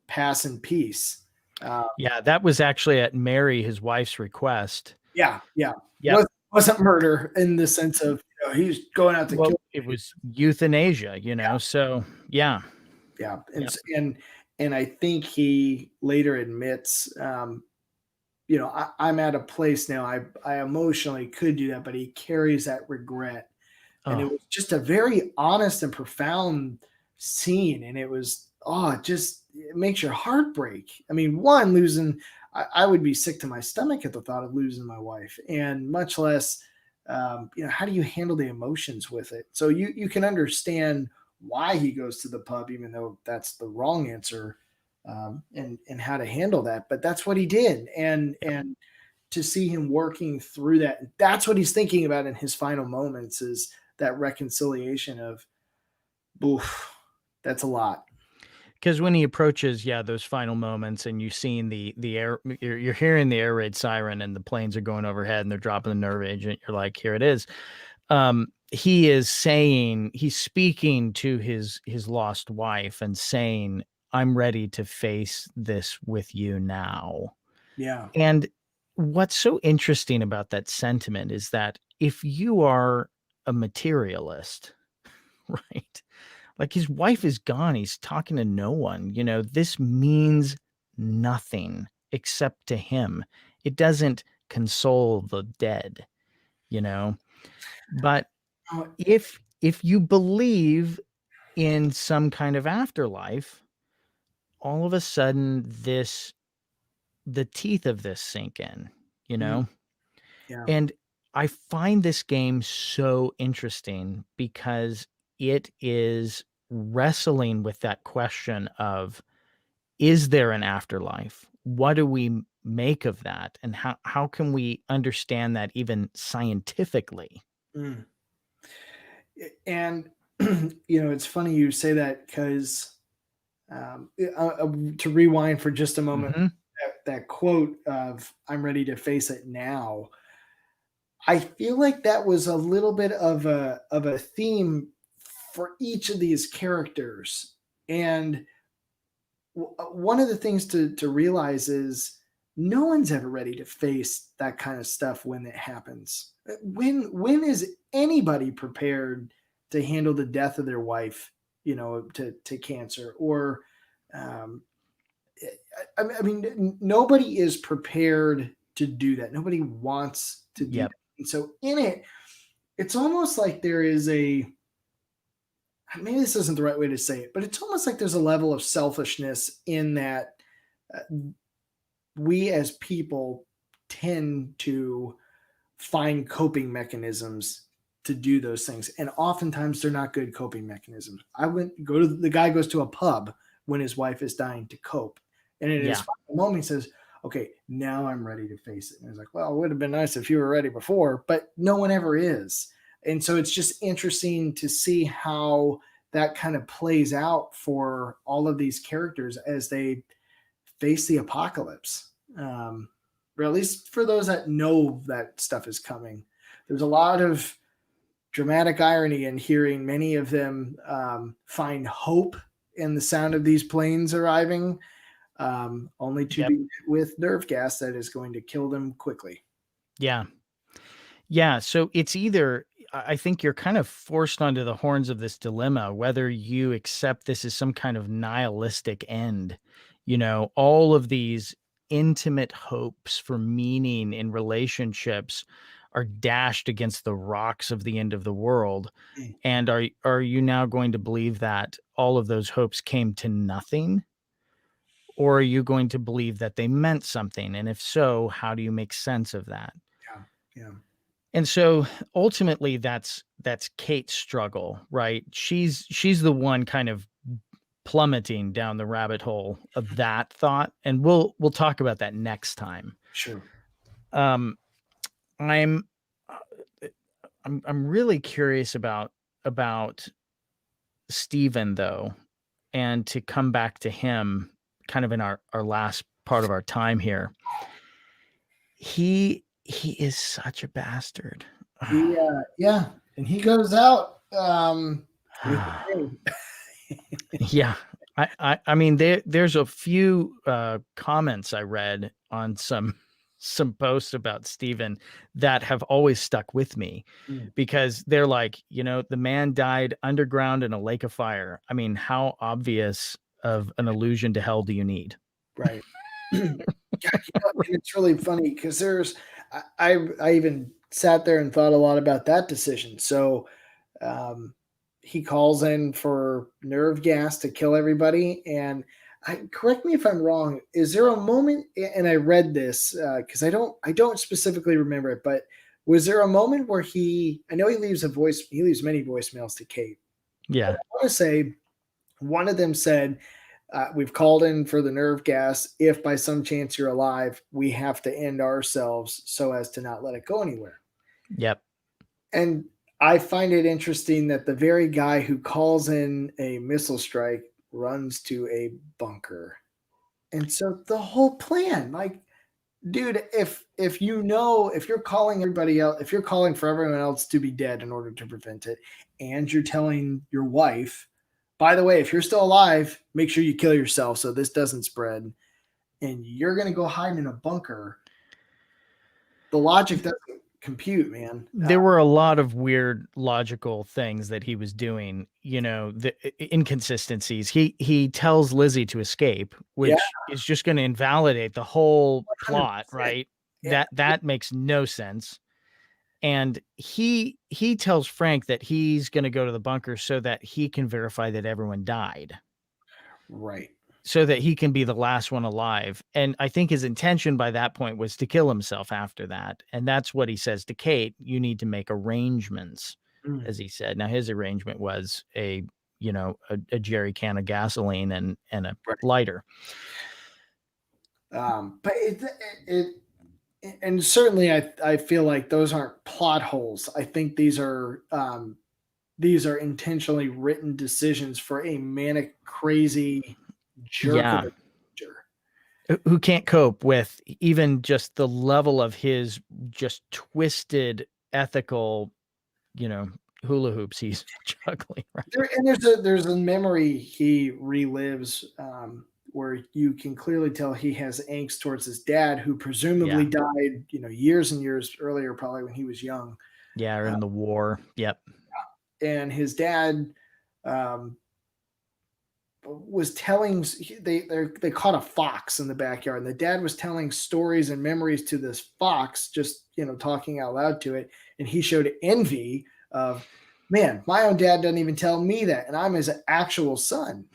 Speaker 2: pass in peace. Uh,
Speaker 1: Yeah, that was actually at Mary, his wife's request.
Speaker 2: yeah, yeah.
Speaker 1: Yep.
Speaker 2: Wasn't murder in the sense of, he's going out to
Speaker 1: Well,
Speaker 2: kill.
Speaker 1: it was euthanasia, so yeah.
Speaker 2: Yeah,
Speaker 1: Yep.
Speaker 2: and I think he later admits, I'm at a place now. I emotionally could do that, but he carries that regret. And it
Speaker 1: Oh,
Speaker 2: was just a very honest and profound scene, and it was, it makes your heart break. I mean, one, losing, I would be sick to my stomach at the thought of losing my wife, and much less, how do you handle the emotions with it? So you can understand why he goes to the pub, even though that's the wrong answer, and how to handle that. But that's what he did,
Speaker 1: yep.
Speaker 2: and to see him working through that, that's what he's thinking about in his final moments, is that reconciliation of, oof, that's a lot.
Speaker 1: Because when he approaches, yeah, those final moments, and you seeing the air, you're hearing the air raid siren, and the planes are going overhead, and they're dropping the nerve agent. You're like, here it is. He is saying, he's speaking to his lost wife and saying, "I'm ready to face this with you now."
Speaker 2: Yeah.
Speaker 1: And what's so interesting about that sentiment is that if you are a materialist, right? Like, his wife is gone, he's talking to no one, this means nothing except to him. It doesn't console the dead, you know? But
Speaker 2: Oh,
Speaker 1: if you believe in some kind of afterlife, all of a sudden the teeth of this sink in, you
Speaker 2: mm,
Speaker 1: know?
Speaker 2: yeah.
Speaker 1: And I find this game so interesting because it is wrestling with that question of, is there an afterlife? What do we make of that? And how can we understand that even scientifically?
Speaker 2: Mm. And it's funny you say that, because, to rewind for just a moment,
Speaker 1: Mhm.
Speaker 2: that quote of "I'm ready to face it now." I feel like that was a little bit of a theme for each of these characters, and one of the things to realize is no one's ever ready to face that kind of stuff when it happens. When is anybody prepared to handle the death of their wife, to cancer, or, um, I mean, nobody is prepared to do that. Nobody wants to do that.
Speaker 1: Yep.
Speaker 2: And so in it, it's almost like there is a, maybe this isn't the right way to say it, but it's almost like there's a level of selfishness in that, uh, we as people tend to find coping mechanisms to do those things, and oftentimes they're not good coping mechanisms. The guy goes to a pub when his wife is dying to cope, and in his
Speaker 1: Yeah.
Speaker 2: final moment he says, okay, now I'm ready to face it. And he's like, well, it would have been nice if you were ready before, but no one ever is. And so it's just interesting to see how that kind of plays out for all of these characters as they face the apocalypse. Or at least for those that know that stuff is coming. There's a lot of dramatic irony in hearing many of them, find hope in the sound of these planes arriving, only to
Speaker 1: Yep.
Speaker 2: be with nerve gas that is going to kill them quickly.
Speaker 1: Yeah. Yeah, so it's either, I think you're kind of forced onto the horns of this dilemma, whether you accept this as some kind of nihilistic end. All of these intimate hopes for meaning in relationships are dashed against the rocks of the end of the world.
Speaker 2: Mm.
Speaker 1: And are you now going to believe that all of those hopes came to nothing? or are you going to believe that they meant something? And if so, how do you make sense of that?
Speaker 2: Yeah. Yeah.
Speaker 1: And so ultimately that's Kate's struggle, right? She's the one kind of plummeting down the rabbit hole of that thought, and we'll talk about that next time.
Speaker 2: Sure.
Speaker 1: Um I'm uh, I'm really curious about Stephen though, and to come back to him kind of in our last part of our time here. He is such a bastard.
Speaker 2: Yeah. And he goes out with the
Speaker 1: Yeah. I mean, there's a few comments I read on some posts about Steven that have always stuck with me,
Speaker 2: Mm,
Speaker 1: because they're like, the man died underground in a lake of fire. I mean, how obvious of an allusion to hell do you need?
Speaker 2: right. Yeah, and it's really funny because I even sat there and thought a lot about that decision. So um, he calls in for nerve gas to kill everybody. And correct me if I'm wrong. Is there a moment? And I read this because I don't specifically remember it, but was there a moment where I know he leaves he leaves many voicemails to Kate.
Speaker 1: Yeah.
Speaker 2: I want to say one of them said, we've called in for the nerve gas. If by some chance you're alive, we have to end ourselves so as to not let it go anywhere.
Speaker 1: Yep.
Speaker 2: And I find it interesting that the very guy who calls in a missile strike runs to a bunker. And so the whole plan, like, dude, if if you're calling everybody else, if you're calling for everyone else to be dead in order to prevent it, and you're telling your wife, by the way, if you're still alive, make sure you kill yourself so this doesn't spread, and you're gonna go hide in a bunker, the logic doesn't compute, man.
Speaker 1: There were a lot of weird logical things that he was doing, the inconsistencies. He tells Lizzie to escape,
Speaker 2: Yeah,
Speaker 1: which is just going to invalidate the whole plot,
Speaker 2: 100%.
Speaker 1: right?
Speaker 2: Yeah,
Speaker 1: That makes no sense. And he tells Frank that he's going to go to the bunker so that he can verify that everyone died,
Speaker 2: right.
Speaker 1: so that he can be the last one alive. And I think his intention by that point was to kill himself after that. And that's what he says to Kate, you need to make arrangements,
Speaker 2: Mm,
Speaker 1: as he said. Now his arrangement was a jerry can of gasoline and a
Speaker 2: right.
Speaker 1: lighter.
Speaker 2: But and certainly I feel like those aren't plot holes. I think these are intentionally written decisions for a manic, crazy jerk of
Speaker 1: Yeah.
Speaker 2: a teacher.
Speaker 1: Who can't cope with even just the level of his just twisted ethical, you know, hula hoops he's juggling, right?
Speaker 2: There's a memory he relives where you can clearly tell he has angst towards his dad, who presumably
Speaker 1: Yeah.
Speaker 2: died, years and years earlier, probably when he was young.
Speaker 1: Yeah, or
Speaker 2: Uh,
Speaker 1: in the war. Yep.
Speaker 2: and his dad um, was telling they caught a fox in the backyard, and the dad was telling stories and memories to this fox, just talking out loud to it, and he showed envy of, man, my own dad doesn't even tell me that, and I'm his actual son.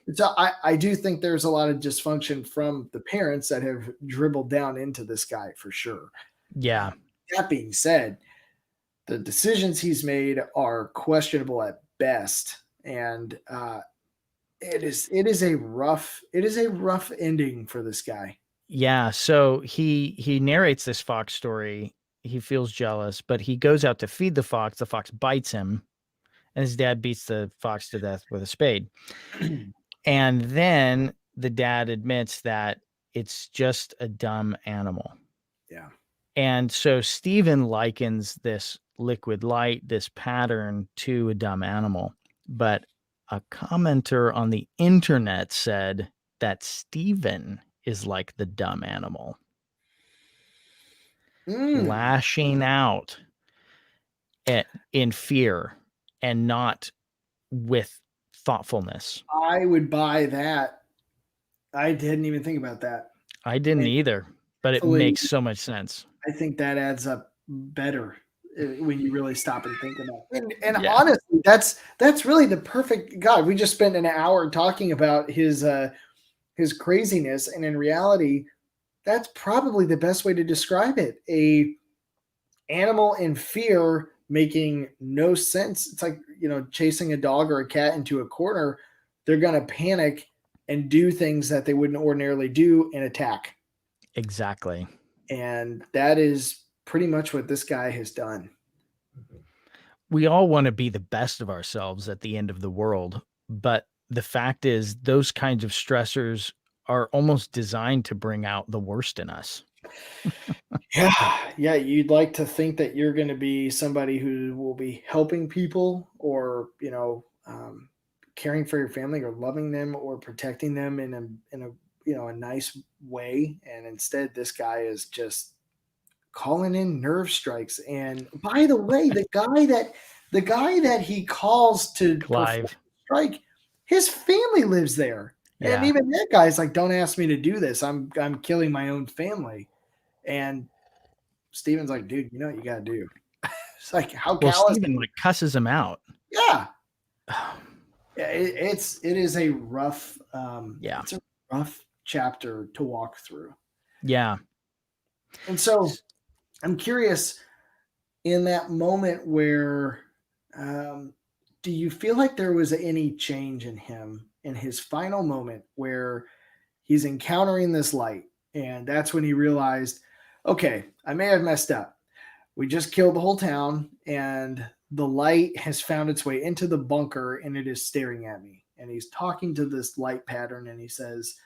Speaker 2: And so I do think there's a lot of dysfunction from the parents that have dribbled down into this guy for sure. Uh,
Speaker 1: Yeah.
Speaker 2: that being said, the decisions he's made are questionable at best, and it is a rough ending for this guy.
Speaker 1: Yeah, so he narrates this fox story. He feels jealous, but he goes out to feed the fox. The fox bites him, and his dad beats the fox to death with a spade. And then the dad admits that it's just a dumb animal.
Speaker 2: Yeah.
Speaker 1: And so Stephen likens this liquid light, this pattern, to a dumb animal. But a commenter on the internet said that Stephen is like the dumb animal,
Speaker 2: Mm,
Speaker 1: lashing out in fear and not with thoughtfulness.
Speaker 2: I would buy that. I didn't even think about that.
Speaker 1: I didn't
Speaker 2: And
Speaker 1: either, but it
Speaker 2: thankfully,
Speaker 1: makes so much sense.
Speaker 2: I think that adds up better when you really stop and think about it. And
Speaker 1: Yeah.
Speaker 2: honestly, that's really the perfect God. We just spent an hour talking about his craziness. And in reality, that's probably the best way to describe it. A animal in fear making no sense. It's like, chasing a dog or a cat into a corner. They're going to panic and do things that they wouldn't ordinarily do and attack.
Speaker 1: Exactly.
Speaker 2: And that is pretty much what this guy has done.
Speaker 1: We all want to be the best of ourselves at the end of the world, but the fact is those kinds of stressors are almost designed to bring out the worst in us.
Speaker 2: Yeah, yeah, you'd like to think that you're going to be somebody who will be helping people, or caring for your family, or loving them, or protecting them in a nice way, and instead this guy is just calling in nerve strikes. And by the way, the guy that he calls to perform
Speaker 1: Clive.
Speaker 2: the strike, his family lives there, and
Speaker 1: Yeah.
Speaker 2: even that guy's like, "Don't ask me to do this. I'm killing my own family." And Steven's like, "Dude, you know what you got to do." It's like, how
Speaker 1: Well,
Speaker 2: callous.
Speaker 1: Steven like cusses him out.
Speaker 2: Yeah. Yeah, it is a rough
Speaker 1: Yeah.
Speaker 2: it's a rough chapter to walk through.
Speaker 1: Yeah.
Speaker 2: And so I'm curious, in that moment where um, do you feel like there was any change in him in his final moment where he's encountering this light, and that's when he realized, okay, I may have messed up. We just killed the whole town, and the light has found its way into the bunker, and it is staring at me. And he's talking to this light pattern, and he says,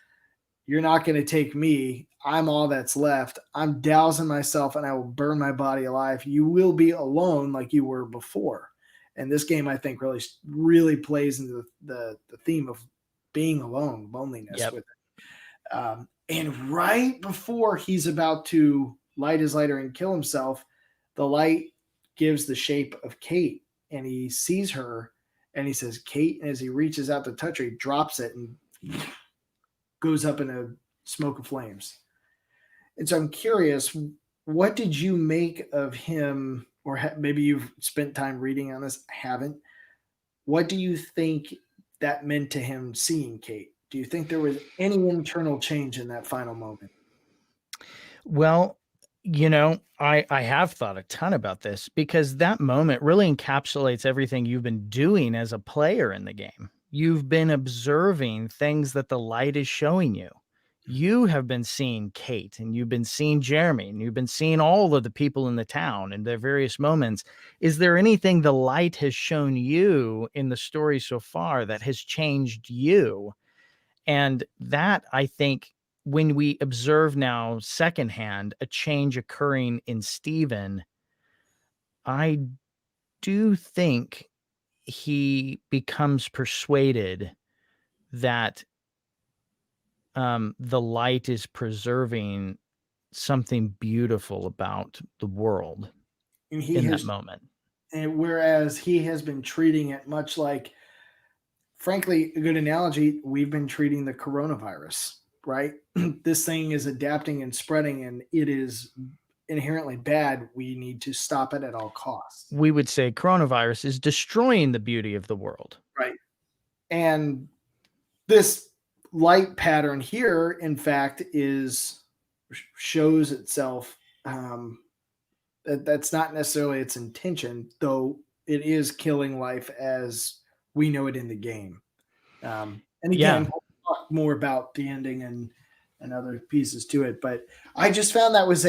Speaker 2: "You're not going to take me. I'm all that's left. I'm dousing myself, and I will burn my body alive. You will be alone like you were before." And this game, I think, really plays into the theme of being alone, loneliness
Speaker 1: Yep.
Speaker 2: with it. And right before he's about to light his lighter and kill himself, the light gives the shape of Kate, and he sees her, and he says, "Kate." And as he reaches out to touch her, he drops it and goes up in a smoke of flames. And so I'm curious, what did you make of him? Or maybe you've spent time reading on this, haven't. What do you think that meant to him seeing Kate? Do you think there was any internal change in that final moment?
Speaker 1: Well, I have thought a ton about this because that moment really encapsulates everything you've been doing as a player in the game. You've been observing things that the light is showing you. You have been seeing Kate and you've been seeing Jeremy and you've been seeing all of the people in the town in their various moments. Is there anything the light has shown you in the story so far that has changed you? And that, I think, when we observe now secondhand a change occurring in Stephen, I do think he becomes persuaded that the light is preserving something beautiful about the world
Speaker 2: And he
Speaker 1: in that
Speaker 2: has,
Speaker 1: moment.
Speaker 2: and whereas he has been treating it much like, frankly, a good analogy, we've been treating the coronavirus, right? This thing is adapting and spreading, and it is inherently bad. We need to stop it at all costs.
Speaker 1: We would say coronavirus is destroying the beauty of the world.
Speaker 2: Right. And this light pattern here, in fact, shows itself, that's not necessarily its intention, though it is killing life as we know it in the game. And
Speaker 1: Yeah.
Speaker 2: again, we'll talk more about the ending and other pieces to it. But I just found that was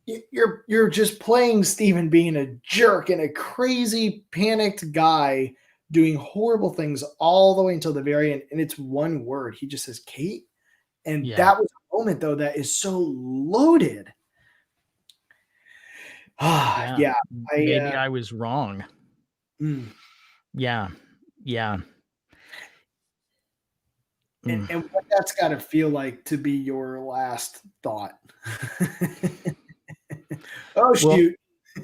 Speaker 2: you're just playing Steven being a jerk and a crazy panicked guy doing horrible things all the way until the very end. And it's one word. He just says Kate. And
Speaker 1: Yeah.
Speaker 2: that was a moment, though, that is so loaded.
Speaker 1: Yeah.
Speaker 2: Yeah.
Speaker 1: Maybe I was wrong.
Speaker 2: Mm.
Speaker 1: Yeah. Yeah.
Speaker 2: And what that's got to feel like to be your last thought. Oh,
Speaker 1: Well,
Speaker 2: shoot.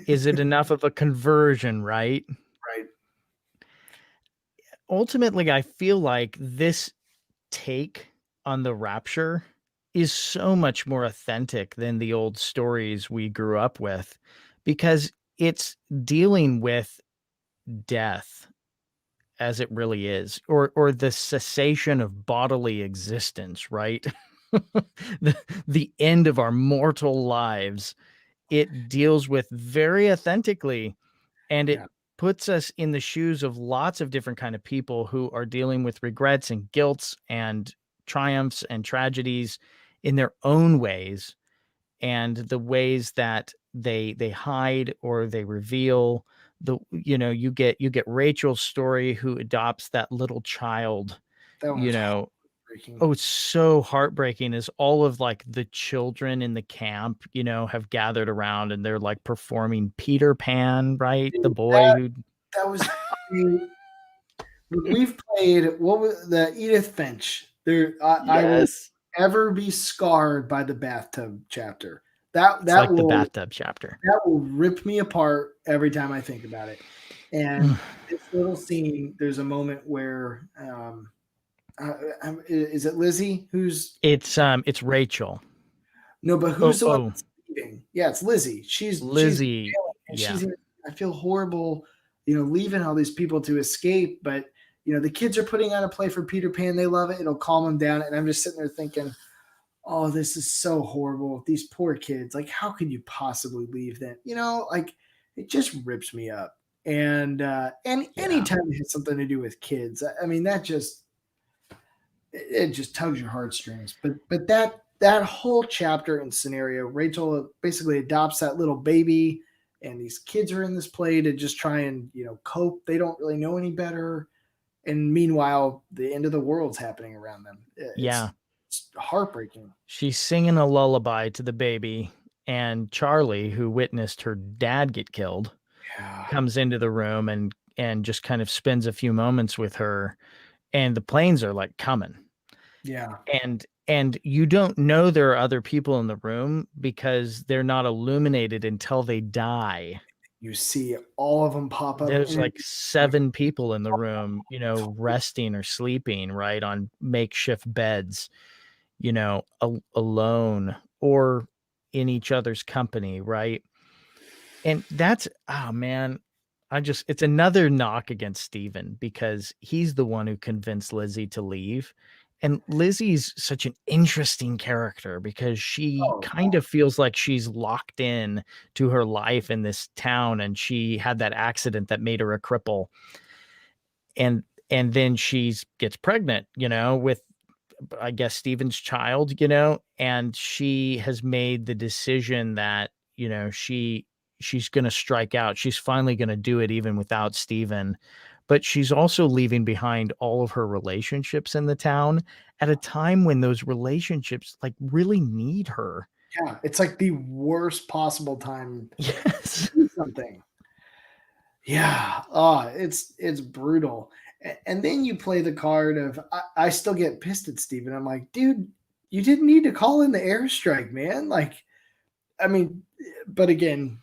Speaker 1: is it enough of a conversion, right?
Speaker 2: Right.
Speaker 1: Ultimately, I feel like this take on the Rapture is so much more authentic than the old stories we grew up with because it's dealing with death as it really is, or the cessation of bodily existence, right? The end of our mortal lives. It deals with very authentically, and it
Speaker 2: Yeah.
Speaker 1: puts us in the shoes of lots of different kind of people who are dealing with regrets and guilts and triumphs and tragedies in their own ways, and the ways that they hide or they reveal. You get Rachel's story, who adopts that little child,
Speaker 2: That
Speaker 1: you
Speaker 2: one's
Speaker 1: know.
Speaker 2: heartbreaking.
Speaker 1: Oh, it's so heartbreaking as all of like the children in the camp, have gathered around and they're like performing Peter Pan, right? The
Speaker 2: Dude,
Speaker 1: boy who
Speaker 2: that was, I mean, we've played, what was the Edith Finch? I will
Speaker 1: Yes.
Speaker 2: ever be scarred by the bathtub chapter. That
Speaker 1: It's
Speaker 2: that
Speaker 1: like the
Speaker 2: will
Speaker 1: bathtub chapter.
Speaker 2: that will rip me apart every time I think about it. And this little scene, there's a moment where, is it Lizzie who's
Speaker 1: It's Rachel.
Speaker 2: no, but
Speaker 1: Oh,
Speaker 2: who's the one
Speaker 1: oh,
Speaker 2: that's leaving? Yeah, it's Lizzie. She's
Speaker 1: Lizzie.
Speaker 2: bailing, and
Speaker 1: Yeah.
Speaker 2: I feel horrible, leaving all these people to escape, but the kids are putting on a play for Peter Pan. They love it. It'll calm them down. And I'm just sitting there thinking, oh, this is so horrible. These poor kids. Like, how can you possibly leave them? Like it just rips me up. And
Speaker 1: Yeah.
Speaker 2: anytime it has something to do with kids, I mean, that just it just tugs your heartstrings. But that whole chapter and scenario, Rachel basically adopts that little baby, and these kids are in this play to just try and cope. They don't really know any better, and meanwhile, the end of the world's happening around them.
Speaker 1: Yeah.
Speaker 2: It's heartbreaking.
Speaker 1: She's singing a lullaby to the baby, and Charlie, who witnessed her dad get killed,
Speaker 2: Yeah,
Speaker 1: comes into the room and just kind of spends a few moments with her, and the planes are like coming.
Speaker 2: yeah.
Speaker 1: And you don't know there are other people in the room because they're not illuminated until they die.
Speaker 2: You see all of them pop up,
Speaker 1: There's
Speaker 2: and
Speaker 1: like
Speaker 2: it's like,
Speaker 1: 7 people in the room, resting or sleeping, right, on makeshift beds, alone or in each other's company, right? And that's, oh man, it's another knock against Steven because he's the one who convinced Lizzie to leave. And Lizzie's such an interesting character because she
Speaker 2: oh,
Speaker 1: kind of feels like she's locked in to her life in this town, and she had that accident that made her a cripple. And then she gets pregnant, with, I guess, Steven's child, and she has made the decision that, she's going to strike out. She's finally going to do it even without Steven. But she's also leaving behind all of her relationships in the town at a time when those relationships like really need her.
Speaker 2: yeah, it's like the worst possible time to
Speaker 1: Yes.
Speaker 2: do something. Yeah, oh, it's brutal. And then you play the card of I still get pissed at Steven. I'm like, dude, you didn't need to call in the airstrike, man. Like, I mean, but again,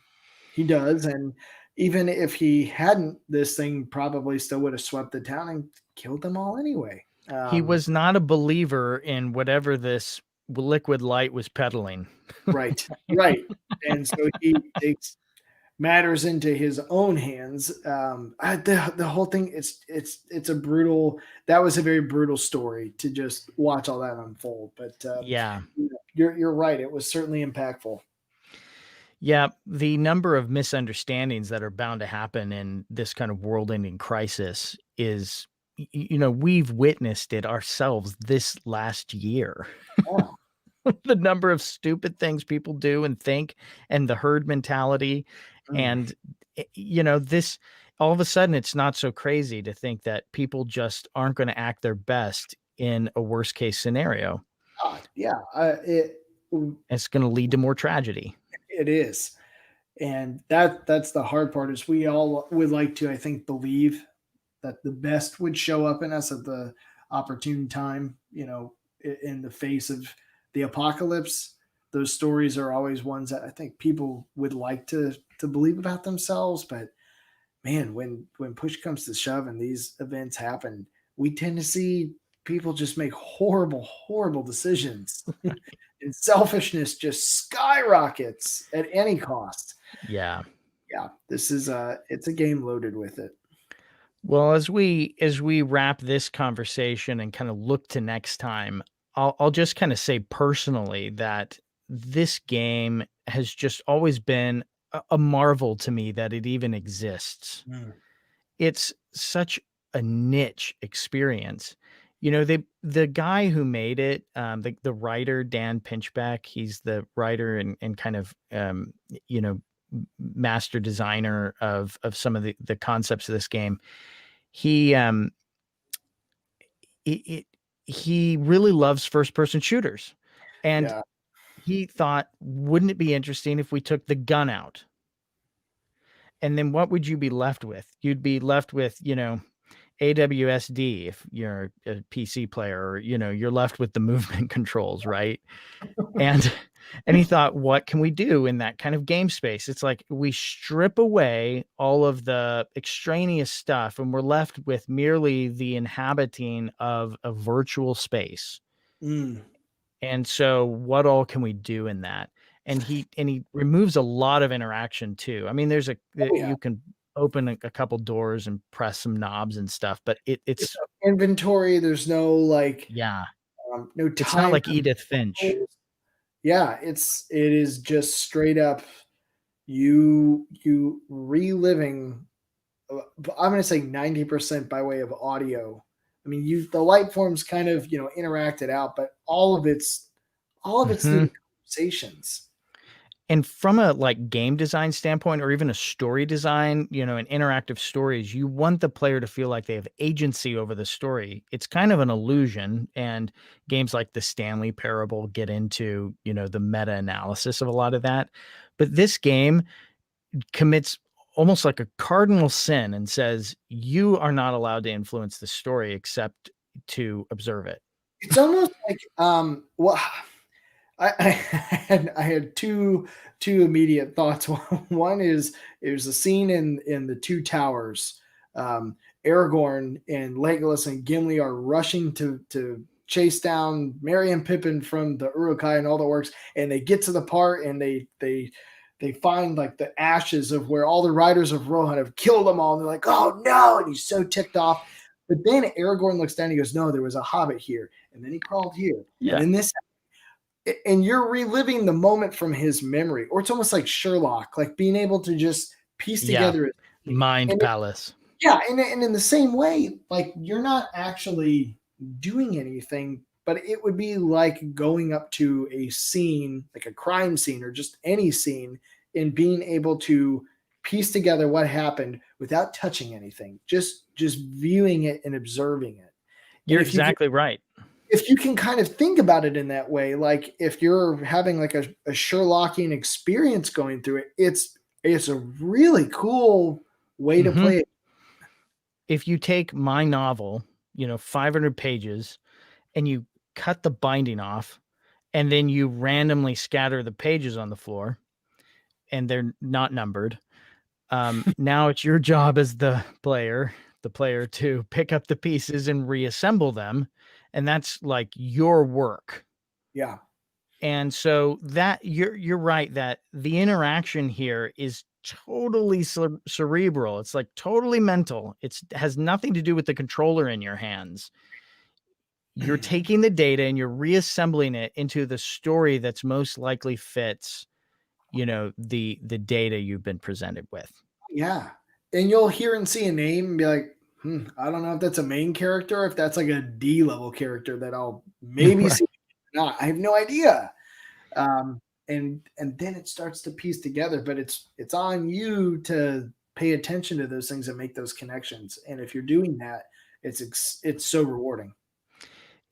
Speaker 2: he does, and even if he hadn't, this thing probably still would have swept the town and killed them all anyway.
Speaker 1: He was not a believer in whatever this liquid light was peddling.
Speaker 2: Right, right. And so he takes matters into his own hands. The whole thing, it's a brutal. That was a very brutal story to just watch all that unfold. But
Speaker 1: Yeah.
Speaker 2: you're right. It was certainly impactful.
Speaker 1: Yeah, the number of misunderstandings that are bound to happen in this kind of world-ending crisis is, we've witnessed it ourselves this last year.
Speaker 2: Yeah.
Speaker 1: The number of stupid things people do and think, and the herd mentality,
Speaker 2: Mm.
Speaker 1: and this, all of a sudden it's not so crazy to think that people just aren't going to act their best in a worst case scenario.
Speaker 2: God, yeah.
Speaker 1: It's going to lead to more tragedy.
Speaker 2: It is. And that's the hard part is we all would like to, I think, believe that the best would show up in us at the opportune time, in the face of the apocalypse. Those stories are always ones that I think people would like to believe about themselves. But man, when push comes to shove and these events happen, we tend to see people just make horrible, horrible decisions. And selfishness just skyrockets at any cost.
Speaker 1: Yeah.
Speaker 2: Yeah, this is it's a game loaded with it.
Speaker 1: Well, as we wrap this conversation and kind of look to next time, I'll just kind of say personally that this game has just always been a marvel to me that it even exists.
Speaker 2: Mm,
Speaker 1: It's such a niche experience. The guy who made it, the writer Dan Pinchbeck, he's the writer and kind of you know master designer of some of the concepts of this game. He it, it he really loves first person shooters, and
Speaker 2: yeah.
Speaker 1: he thought, wouldn't it be interesting if we took the gun out? And then what would you be left with? You'd be left with, AWSD if you're a PC player, or you're left with the movement controls, right? And and he thought, what can we do in that kind of game space? It's like we strip away all of the extraneous stuff and we're left with merely the inhabiting of a virtual space.
Speaker 2: Mm.
Speaker 1: And so what all can we do in that? And he removes a lot of interaction too. I mean,
Speaker 2: Oh yeah.
Speaker 1: you can open a couple doors and press some knobs and stuff, but
Speaker 2: There's
Speaker 1: it's
Speaker 2: no inventory. There's no like
Speaker 1: yeah,
Speaker 2: no
Speaker 1: it's not
Speaker 2: time.
Speaker 1: like Edith Finch.
Speaker 2: Yeah, it is just straight up you reliving. I'm going to say 90% by way of audio. I mean, you the light forms kind of interacted out, but all of it's through
Speaker 1: Mhm.
Speaker 2: the conversations.
Speaker 1: And from a like game design standpoint or even a story design, in interactive stories, you want the player to feel like they have agency over the story. It's kind of an illusion. And games like the Stanley Parable get into, the meta analysis of a lot of that. But this game commits almost like a cardinal sin and says, you are not allowed to influence the story except to observe it.
Speaker 2: It's almost like well, I had two immediate thoughts. One is there's a scene in the Two Towers. Um, Aragorn and Legolas and Gimli are rushing to chase down Merry and Pippin from the Uruk-hai and all the works, and they get to the part and they find like the ashes of where all the riders of Rohan have killed them all. And they're like, oh no, and he's so ticked off. But then Aragorn looks down and he goes, no, there was a hobbit here, and then he crawled here, and
Speaker 1: Yeah.
Speaker 2: then this, and you're reliving the moment from his memory, or it's almost like Sherlock, like being able to just piece
Speaker 1: Yeah.
Speaker 2: together.
Speaker 1: Mind
Speaker 2: And
Speaker 1: Palace.
Speaker 2: yeah, and in the same way, like you're not actually doing anything, but it would be like going up to a scene, like a crime scene or just any scene, and being able to piece together what happened without touching anything, just viewing it and observing it. And
Speaker 1: You're exactly right.
Speaker 2: if you can kind of think about it in that way, like if you're having like a Sherlockian experience going through it, it's a really cool way to
Speaker 1: Hmm.
Speaker 2: play it.
Speaker 1: If you take my novel, 500 pages, and you cut the binding off, and then you randomly scatter the pages on the floor, and they're not numbered. Now it's your job as the player to pick up the pieces and reassemble them. And that's like your work.
Speaker 2: Yeah.
Speaker 1: And so that you're right that the interaction here is totally cerebral. It's like totally mental. It has nothing to do with the controller in your hands. You're taking the data and you're reassembling it into the story that's most likely fits, the data you've been presented with.
Speaker 2: Yeah. And you'll hear and see a name and be like, I don't know if that's a main character, or if that's like a D level character that I'll maybe
Speaker 1: Right.
Speaker 2: see. Not. I have no idea. And then it starts to piece together, but it's on you to pay attention to those things and make those connections. And if you're doing that, it's so rewarding.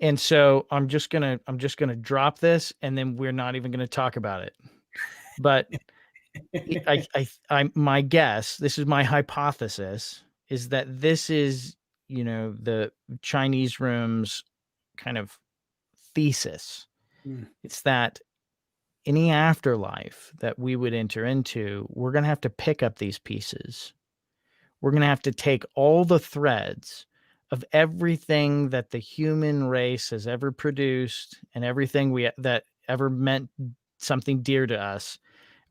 Speaker 1: And so I'm just gonna drop this, and then we're not even gonna talk about it. But my guess, this is my hypothesis, is that this is, the Chinese room's kind of thesis.
Speaker 2: Mm,
Speaker 1: It's that any afterlife that we would enter into, we're gonna have to pick up these pieces. We're going to have to take all the threads of everything that the human race has ever produced and everything that ever meant something dear to us.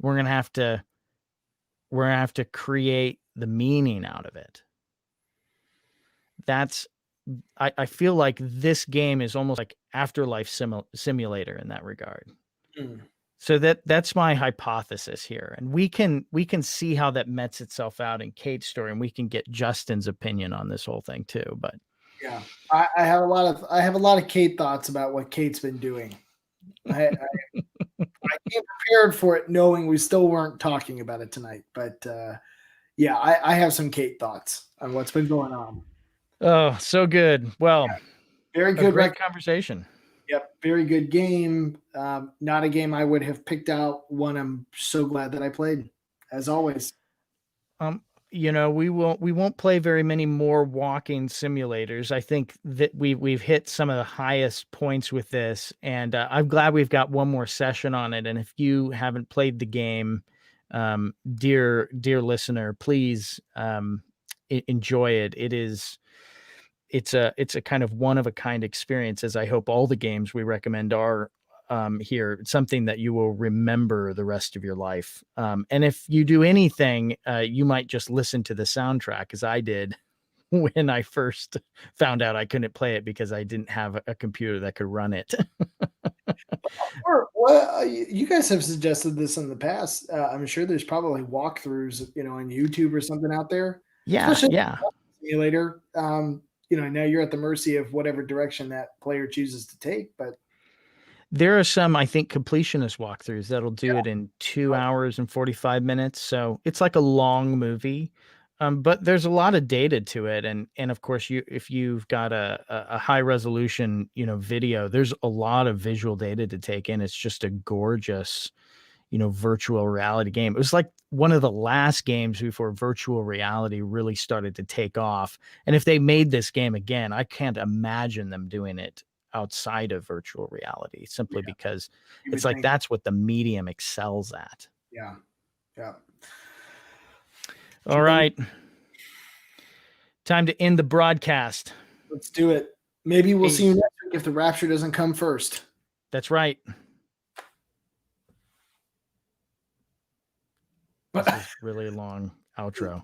Speaker 1: We're going to have to we're going to have to create the meaning out of it. that's I feel like this game is almost like Afterlife simulator in that regard.
Speaker 2: Mm.
Speaker 1: So that's my hypothesis here, and we can see how that mets itself out in Kate's story, and we can get Justin's opinion on this whole thing too. But
Speaker 2: Yeah, I have a lot of Kate thoughts about what Kate's been doing. I came prepared for it, knowing we still weren't talking about it tonight. But yeah, I have some Kate thoughts on what's been going on.
Speaker 1: oh, so good. Well,
Speaker 2: Very
Speaker 1: a
Speaker 2: good
Speaker 1: great conversation.
Speaker 2: Yep, very good game. Not a game I would have picked out. One I'm so glad that I played, as always.
Speaker 1: You know, we won't play very many more walking simulators. I think that we've hit some of the highest points with this, and I'm glad we've got one more session on it. And if you haven't played the game, dear listener, please enjoy it. It's a kind of one of a kind experience, as I hope all the games we recommend are here. It's something that you will remember the rest of your life. And if you do anything, you might just listen to the soundtrack, as I did when I first found out I couldn't play it because I didn't have a computer that could run it.
Speaker 2: Well, you guys have suggested this in the past. I'm sure there's probably walkthroughs, on YouTube or something out there,
Speaker 1: Yeah,
Speaker 2: especially
Speaker 1: yeah.
Speaker 2: simulator. Now you're at the mercy of whatever direction that player chooses to take. But
Speaker 1: There are some, I think, completionist walkthroughs that'll do it in 2
Speaker 2: yeah,
Speaker 1: hours and 45 minutes. So it's like a long movie. But there's a lot of data to it. And of course, if you've got a high resolution, video, there's a lot of visual data to take in. It's just a gorgeous, virtual reality game. It was like one of the last games before virtual reality really started to take off. And if they made this game again, I can't imagine them doing it outside of virtual reality, simply
Speaker 2: yeah,
Speaker 1: because
Speaker 2: you
Speaker 1: it's
Speaker 2: would
Speaker 1: like
Speaker 2: think.
Speaker 1: that's what the medium excels at.
Speaker 2: Yeah, yeah.
Speaker 1: All right. Time to end the broadcast.
Speaker 2: Let's do it. Maybe we'll see you
Speaker 1: Peace.
Speaker 2: next week if the Rapture doesn't come first.
Speaker 1: That's right. This is really long outro.